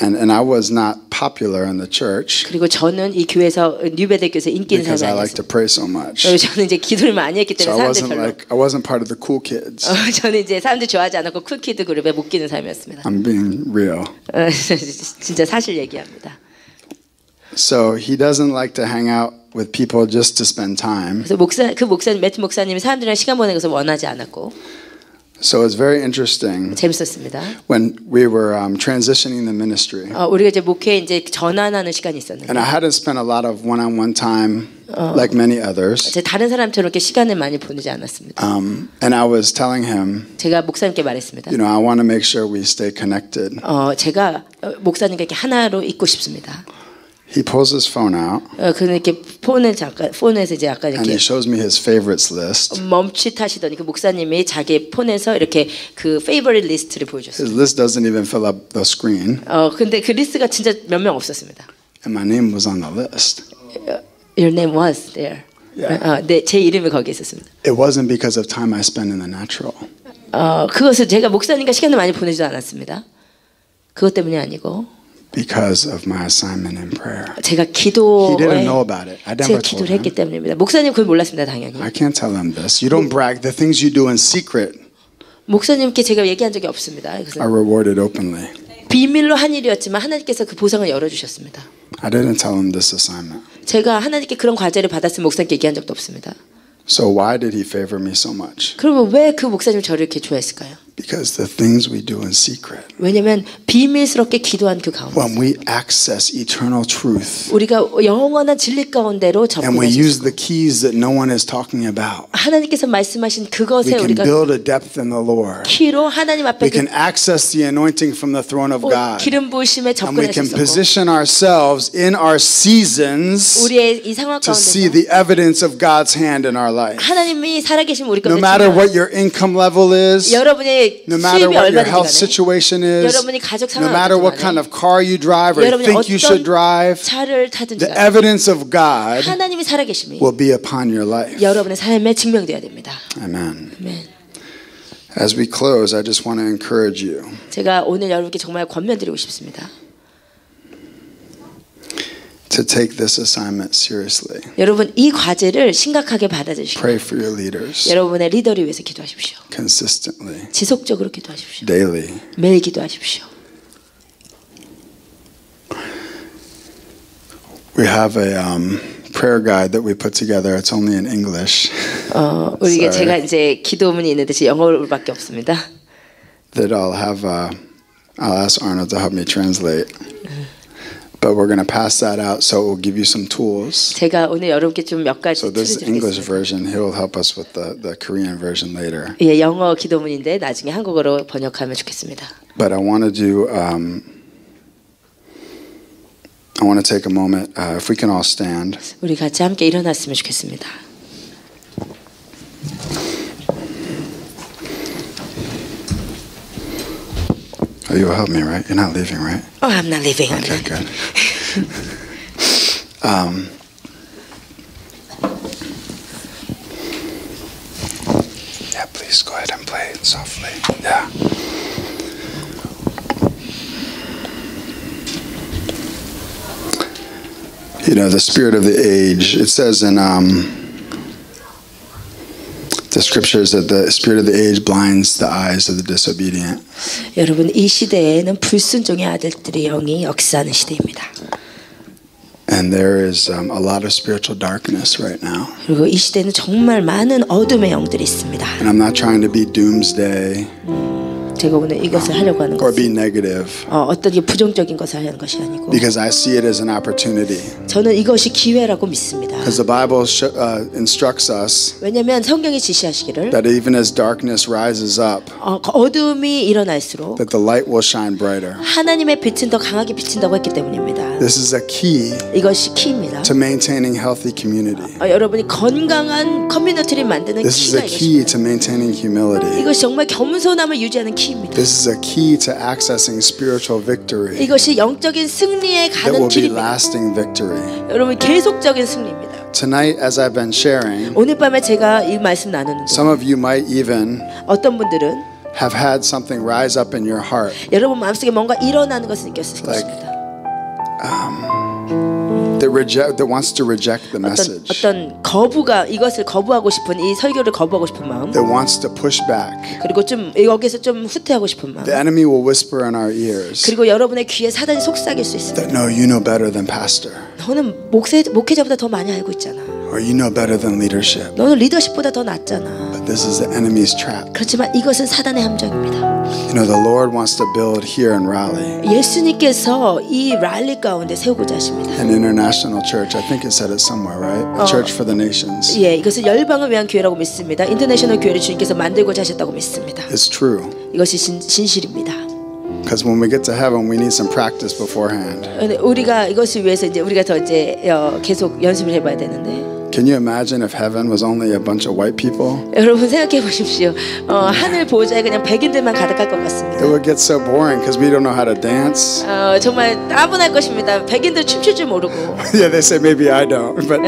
Speaker 3: And I was not popular in the church
Speaker 2: 그리고 저는 이 교회에서 뉴베데교에서 인기 있는
Speaker 3: because I
Speaker 2: 사람이
Speaker 3: like to
Speaker 2: 아니었어요.
Speaker 3: pray so much.
Speaker 2: 그리고 저는 이제 기도를 많이 했기
Speaker 3: So
Speaker 2: 때문에 사람들 별로
Speaker 3: I wasn't part of the cool kids.
Speaker 2: 저는 이제 사람들 좋아하지 않았고 쿨키드 그룹에 못 끼는 삶이었습니다.
Speaker 3: I'm being real.
Speaker 2: 진짜 사실 얘기합니다.
Speaker 3: So he doesn't like to hang out with people just to spend time.
Speaker 2: 그래서 목사님 매트 목사님이 사람들이랑 시간 보내는 것을 원하지 않았고
Speaker 3: So it's very interesting
Speaker 2: 재밌었습니다.
Speaker 3: when we were transitioning the ministry.
Speaker 2: 우리가 이제 목회에 이제 전환하는 시간이 있었는데
Speaker 3: And I hadn't spent a lot of one-on-one time like many others.
Speaker 2: 제가 다른 사람처럼 이렇게 시간을 많이 보내지 않았습니다.
Speaker 3: And I was telling him,
Speaker 2: 제가 목사님께 말했습니다.
Speaker 3: you know, I want to make sure we stay connected.
Speaker 2: 제가 목사님과 이렇게 하나로 있고 싶습니다.
Speaker 3: He pulls his phone out
Speaker 2: 그는 이렇게 폰에서 이제 약간
Speaker 3: and he
Speaker 2: 이렇게
Speaker 3: shows me his favorites list.
Speaker 2: 멈칫하시더니 그 목사님이 자기 폰에서 이렇게 그 페이버릿 리스트를 보여줬어요.
Speaker 3: His list doesn't even fill up the screen.
Speaker 2: 근데 그 리스트가 진짜 몇 명 없었습니다.
Speaker 3: And my name was on the list.
Speaker 2: Your name was there.
Speaker 3: Yeah.
Speaker 2: 네, 제 이름이 거기에 있었습니다.
Speaker 3: It wasn't because of time I spent in the natural.
Speaker 2: 그것을 제가 목사님과 시간을 많이 보내지도 않았습니다. 그것 때문이 아니고
Speaker 3: Because of my assignment in prayer.
Speaker 2: 제가
Speaker 3: He
Speaker 2: 기도에
Speaker 3: didn't know about it. I
Speaker 2: 제가
Speaker 3: never told
Speaker 2: 기도를
Speaker 3: him.
Speaker 2: 했기 때문입니다. 목사님 그걸 몰랐습니다, 당연히.
Speaker 3: I can't tell him this. You don't brag. The things you do in secret
Speaker 2: 목사님께 제가 얘기한 적이 없습니다. 그래서
Speaker 3: are rewarded openly.
Speaker 2: 비밀로 한 일이었지만 하나님께서 그 보상을 열어주셨습니다.
Speaker 3: I didn't tell him this assignment.
Speaker 2: 제가 하나님께 그런 과제를 받았으면 목사님께 얘기한 적도 없습니다.
Speaker 3: So why did he favor me so much?
Speaker 2: 그러면 왜 그 목사님이 저를 이렇게 좋아했을까요?
Speaker 3: Because the things we do in secret,
Speaker 2: 왜냐하면 비밀스럽게 기도한 그 가운데
Speaker 3: when we access eternal truth
Speaker 2: 우리가 영원한 진리 가운데로
Speaker 3: and we
Speaker 2: 접근할 수
Speaker 3: use
Speaker 2: 있고
Speaker 3: the keys that no one is talking about,
Speaker 2: 하나님께서 말씀하신
Speaker 3: we
Speaker 2: 그것에
Speaker 3: can
Speaker 2: 우리가
Speaker 3: build a depth in the Lord.
Speaker 2: 키로 하나님 앞에
Speaker 3: We can access the anointing from the throne of God.
Speaker 2: 기름 부으심에
Speaker 3: And we
Speaker 2: 접근할 수
Speaker 3: can
Speaker 2: 있고
Speaker 3: position ourselves in our seasons
Speaker 2: 우리의 이 상황
Speaker 3: to see
Speaker 2: 가운데서
Speaker 3: the evidence of God's hand in our life.
Speaker 2: 하나님이 살아계신 우리
Speaker 3: No
Speaker 2: 가운데
Speaker 3: matter what your income level is,
Speaker 2: 여러분의
Speaker 3: no matter
Speaker 2: 수입이
Speaker 3: what your health
Speaker 2: 얼마든지
Speaker 3: situation is,
Speaker 2: 여러분이 가족
Speaker 3: no
Speaker 2: 상황
Speaker 3: matter what
Speaker 2: 어떻든
Speaker 3: kind of car you drive or
Speaker 2: 여러분이
Speaker 3: think you should
Speaker 2: 어떤
Speaker 3: drive,
Speaker 2: 차를 타든지
Speaker 3: the
Speaker 2: 간에
Speaker 3: evidence of God
Speaker 2: 하나님이 살아계심이
Speaker 3: will be upon your life.
Speaker 2: 여러분의 삶에 증명되어야 됩니다.
Speaker 3: Amen.
Speaker 2: 아멘.
Speaker 3: As we close, I just want to encourage you.
Speaker 2: 제가 오늘 여러분께 정말 권면드리고 싶습니다.
Speaker 3: To take this assignment seriously.
Speaker 2: 여러분 이 과제를 심각하게 받아주시고
Speaker 3: Pray for your leaders
Speaker 2: 여러분의 리더를 위해서 기도하십시오.
Speaker 3: consistently,
Speaker 2: 지속적으로 기도하십시오.
Speaker 3: daily.
Speaker 2: 매일 기도하십시오.
Speaker 3: We have a prayer guide that we put together. It's only in English.
Speaker 2: 우리가
Speaker 3: Sorry.
Speaker 2: 제가 이제 기도문이 있는데 지금 영어로밖에 없습니다.
Speaker 3: That I'll ask Arnold to help me translate. But we're going to pass that out, so it will give you some tools.
Speaker 2: 제가 오늘 여러분께 좀 몇 가지
Speaker 3: So this is
Speaker 2: 팁을
Speaker 3: English
Speaker 2: 드리겠습니다.
Speaker 3: version. He'll help us with the Korean version later.
Speaker 2: 예, 영어 기도문인데 나중에 한국어로 번역하면 좋겠습니다.
Speaker 3: But I want to do. I want to take a moment. If we can all stand.
Speaker 2: 우리 같이 함께 일어났으면 좋겠습니다.
Speaker 3: Oh, you'll help me, right? You're not leaving, right?
Speaker 2: Oh, I'm not leaving.
Speaker 3: Okay, good. Yeah, please go ahead and play it softly. Yeah. You know, the spirit of the age, it says in the scriptures that the spirit of the age blinds the eyes of the disobedient.
Speaker 2: 여러분 이 시대에는 불순종의 아들들의 영이 역사하는 시대입니다.
Speaker 3: And there is a lot of spiritual darkness right now.
Speaker 2: 그리고 이 시대는 정말 많은 어둠의 영들이 있습니다.
Speaker 3: And I'm not trying to be doomsday
Speaker 2: 제가 오늘 이것을 하려고 하는
Speaker 3: or be
Speaker 2: 것은
Speaker 3: negative
Speaker 2: 어떤 게 부정적인 것을 하려는 것이 아니고
Speaker 3: because I see it as an opportunity.
Speaker 2: 저는 이것이 기회라고 믿습니다.
Speaker 3: Because the Bible instructs us
Speaker 2: 왜냐하면 성경이 지시하시기를
Speaker 3: that even as darkness rises up,
Speaker 2: 어둠이 일어날수록
Speaker 3: that the light will shine brighter.
Speaker 2: 하나님의 빛은 더 강하게 비친다고 했기 때문입니다.
Speaker 3: This is a key
Speaker 2: 이것이 키입니다.
Speaker 3: to maintaining healthy community.
Speaker 2: 여러분이 건강한 커뮤니티를 만드는
Speaker 3: This is
Speaker 2: 키가
Speaker 3: a key
Speaker 2: 이것입니다.
Speaker 3: to maintaining humility.
Speaker 2: 이것이 정말 겸손함을 유지하는 키입니다.
Speaker 3: This is a key to accessing spiritual victory
Speaker 2: 이것이 영적인 승리에
Speaker 3: that
Speaker 2: 가는
Speaker 3: will be
Speaker 2: 길입니다.
Speaker 3: lasting victory.
Speaker 2: 여러분 계속적인 승리입니다.
Speaker 3: Tonight, as I've been sharing,
Speaker 2: 오늘 밤에 제가 이 말씀 나누는데
Speaker 3: some of you might even
Speaker 2: 어떤 분들은
Speaker 3: have had something rise up in your heart
Speaker 2: 여러분 마음속에 뭔가 일어나는 것을 느꼈을
Speaker 3: Like,
Speaker 2: 것입니다.
Speaker 3: that wants to reject the message,
Speaker 2: 어떤 거부가 이것을 거부하고 싶은 이 설교를 거부하고 싶은 마음.
Speaker 3: that wants to push back.
Speaker 2: 그리고 좀 여기서 좀 후퇴하고 싶은 마음.
Speaker 3: The enemy will whisper in our ears
Speaker 2: 그리고 여러분의 귀에 사단이 속삭일 수 있습니다.
Speaker 3: that no, you know better than pastor,
Speaker 2: 너는 목회자보다 더 많이 알고 있잖아.
Speaker 3: or you know better than leadership.
Speaker 2: 너는 리더십보다 더 낫잖아.
Speaker 3: But this is the enemy's trap.
Speaker 2: 그렇지만 이것은 사단의 함정입니다.
Speaker 3: You know, the Lord wants to build here in Raleigh,
Speaker 2: 예수님께서 이 랄리 가운데 세우고자 하십니다.
Speaker 3: an international church. I think it said it somewhere, right? A church for the nations.
Speaker 2: 예, 이것은 열방을 위한 교회라고 믿습니다. 인터내셔널 교회를 주님께서 만들고자 하셨다고 믿습니다.
Speaker 3: It's true.
Speaker 2: 이것이 진실입니다.
Speaker 3: Because when we get to heaven, we need some practice beforehand.
Speaker 2: 우리가 이것을 위해서 이제 우리가 더 이제 계속 연습을 해봐야 되는데.
Speaker 3: Can you imagine if heaven was only a bunch of white people?
Speaker 2: 여러분 생각해 보십시오. 하늘 보좌에 그냥 백인들만 가득할 것 같습니다.
Speaker 3: It would get so boring because we don't know how to dance.
Speaker 2: 정말 따분할 것입니다. 백인들 춤출 줄 모르고.
Speaker 3: Yeah, they say maybe I don't, but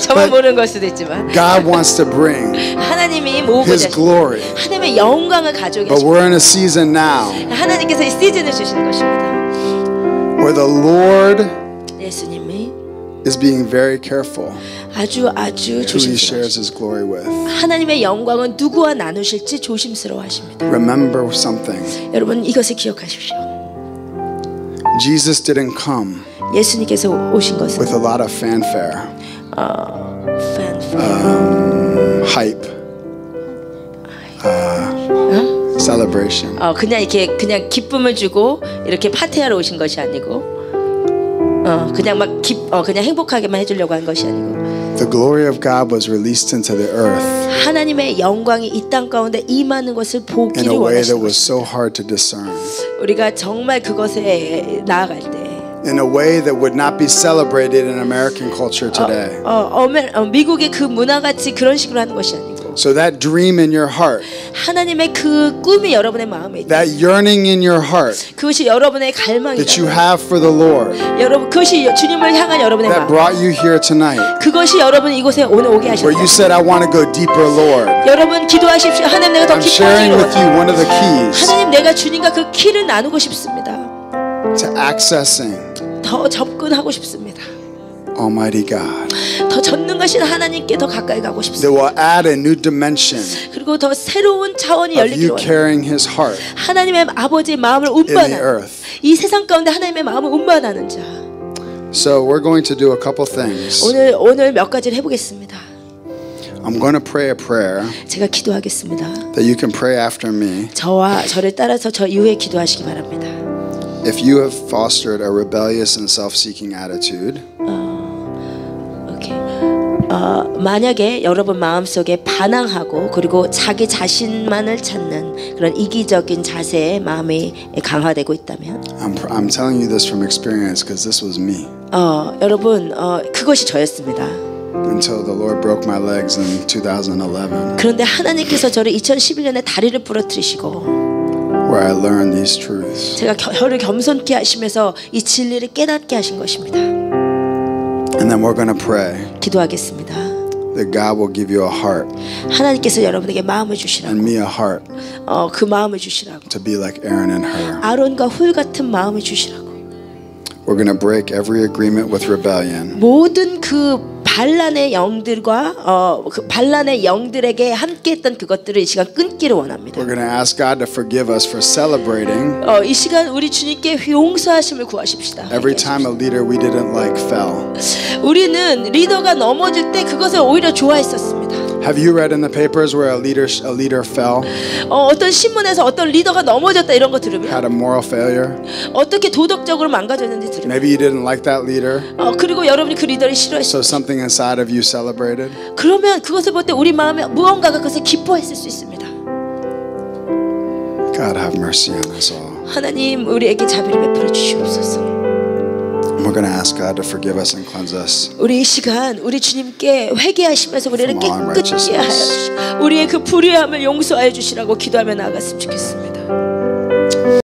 Speaker 2: 저만 모르는 걸 수도 있지만.
Speaker 3: God wants to bring
Speaker 2: 하나님이 모으고자
Speaker 3: His glory.
Speaker 2: 하나님의 영광을 가져오게
Speaker 3: But
Speaker 2: 하십니다.
Speaker 3: we're in a season now
Speaker 2: 하나님께서 이 시즌을 주시는 것입니다.
Speaker 3: where the Lord
Speaker 2: 예수님이
Speaker 3: is being very careful
Speaker 2: 아주
Speaker 3: who He
Speaker 2: 조심스러워.
Speaker 3: shares His glory with.
Speaker 2: 하나님의 영광은 누구와 나누실지 조심스러워하십니다.
Speaker 3: Remember something.
Speaker 2: 여러분 이것을 기억하십시오.
Speaker 3: Jesus didn't come
Speaker 2: 예수님께서 오신 것은
Speaker 3: with a lot of fanfare, hype, celebration.
Speaker 2: 그냥 이렇게 그냥 기쁨을 주고 이렇게 파티하러 오신 것이 아니고 그냥 막 그냥 행복하게만 해주려고 한 것이 아니고
Speaker 3: The glory of God was released into the earth
Speaker 2: 하나님의 영광이 이 땅 가운데 임하는 것을
Speaker 3: in
Speaker 2: 보기를
Speaker 3: a way that
Speaker 2: 원하시는
Speaker 3: was
Speaker 2: 것입니다.
Speaker 3: so hard to discern.
Speaker 2: 우리가 정말 그것에 나아갈 때
Speaker 3: In a way that would not be celebrated in American culture today.
Speaker 2: 미국의 그 문화같이 그런 식으로 하는 것이 아니고
Speaker 3: So that dream in your heart,
Speaker 2: 하나님의 그 꿈이 여러분의 마음에 있다.
Speaker 3: that yearning in your heart
Speaker 2: 그것이 여러분의 갈망이다.
Speaker 3: that you have for the Lord,
Speaker 2: 여러분 그것이 주님을 향한 여러분의
Speaker 3: that
Speaker 2: 마음.
Speaker 3: brought you here tonight,
Speaker 2: 그것이 여러분 이곳에 오늘 오게
Speaker 3: where you
Speaker 2: 하셨다.
Speaker 3: said, I want to go deeper, Lord.
Speaker 2: 여러분 기도하십시오. 하나님 내가 더
Speaker 3: I'm sharing
Speaker 2: 깊어지기를
Speaker 3: with you
Speaker 2: 원합니다.
Speaker 3: one of the keys
Speaker 2: 하나님 내가 주님과 그 키를 나누고 싶습니다.
Speaker 3: to accessing
Speaker 2: 더 접근하고 싶습니다.
Speaker 3: Almighty God.
Speaker 2: 더 전능하신 하나님께 더 가까이 가고
Speaker 3: That
Speaker 2: 싶습니다.
Speaker 3: will add a new dimension
Speaker 2: 그리고 더 새로운 차원이
Speaker 3: of
Speaker 2: 열리기를
Speaker 3: you
Speaker 2: 원합니다.
Speaker 3: carrying His heart
Speaker 2: 하나님의 아버지의 마음을
Speaker 3: in the
Speaker 2: 운반하는
Speaker 3: earth.
Speaker 2: 이 세상 가운데 하나님의 마음을 운반하는 자.
Speaker 3: So we're going to do a couple things.
Speaker 2: 오늘 몇 가지를 해보겠습니다.
Speaker 3: I'm going to pray a prayer
Speaker 2: 제가 기도하겠습니다.
Speaker 3: that you can pray after me.
Speaker 2: 저를 따라서 저 이후에 기도하시기 바랍니다.
Speaker 3: If you have fostered a rebellious and self-seeking attitude,
Speaker 2: 오케이. 만약에 여러분 마음속에 반항하고 그리고 자기 자신만을 찾는 그런 이기적인 자세의 마음이 강화되고 있다면
Speaker 3: I'm telling you this from experience because this was me
Speaker 2: 여러분 그것이 저였습니다.
Speaker 3: until the Lord broke my legs in 2011,
Speaker 2: 그런데 하나님께서 저를 2011년에 다리를 부러뜨리시고
Speaker 3: where I learned these truths.
Speaker 2: 제가 혀를 겸손케 하시면서 이 진리를 깨닫게 하신 것입니다.
Speaker 3: And then we're going to pray
Speaker 2: 기도하겠습니다.
Speaker 3: that God will give you a heart
Speaker 2: 하나님께서 여러분에게 마음을 주시라고
Speaker 3: and me a heart
Speaker 2: 그 마음을 주시라고
Speaker 3: to be like Aaron and Hur.
Speaker 2: 아론과 훌 같은 마음을 주시라고
Speaker 3: We're going to break every agreement with rebellion.
Speaker 2: 모든 그 반란의 영들과 그 반란의 영들에게 함께했던 그것들을 이 시간 끊기를 원합니다.
Speaker 3: We're going to ask God to forgive us for celebrating
Speaker 2: 이 시간 우리 주님께 용서하심을 구하십시다.
Speaker 3: every time a leader we didn't like fell.
Speaker 2: 우리는 리더가 넘어질 때 그것을 오히려 좋아했었습니다.
Speaker 3: Have you read in the papers where a leader fell,
Speaker 2: 어떤 신문에서 어떤 리더가 넘어졌다 이런 거 들으면
Speaker 3: had a moral failure?
Speaker 2: 어떻게 도덕적으로 망가졌는지 들으면
Speaker 3: Maybe you didn't like that leader,
Speaker 2: 그리고 여러분이 그 리더를 싫어했어요.
Speaker 3: so something inside of you celebrated.
Speaker 2: 그러면 그것을 볼 때 우리 마음에 무언가가 그것을 기뻐했을 수 있습니다.
Speaker 3: God have mercy on us all.
Speaker 2: 하나님 우리에게 자비를 베풀어 주시옵소서.
Speaker 3: We're going to ask God to forgive us and cleanse us.
Speaker 2: 우리 이 시간 우리 주님께 회개하시면서 우리를
Speaker 3: From all
Speaker 2: 깨끗게 하여
Speaker 3: unrighteousness.
Speaker 2: 주시고 우리의 그 불의함을 용서하여 주시라고 기도하며 나아갔으면 좋겠습니다.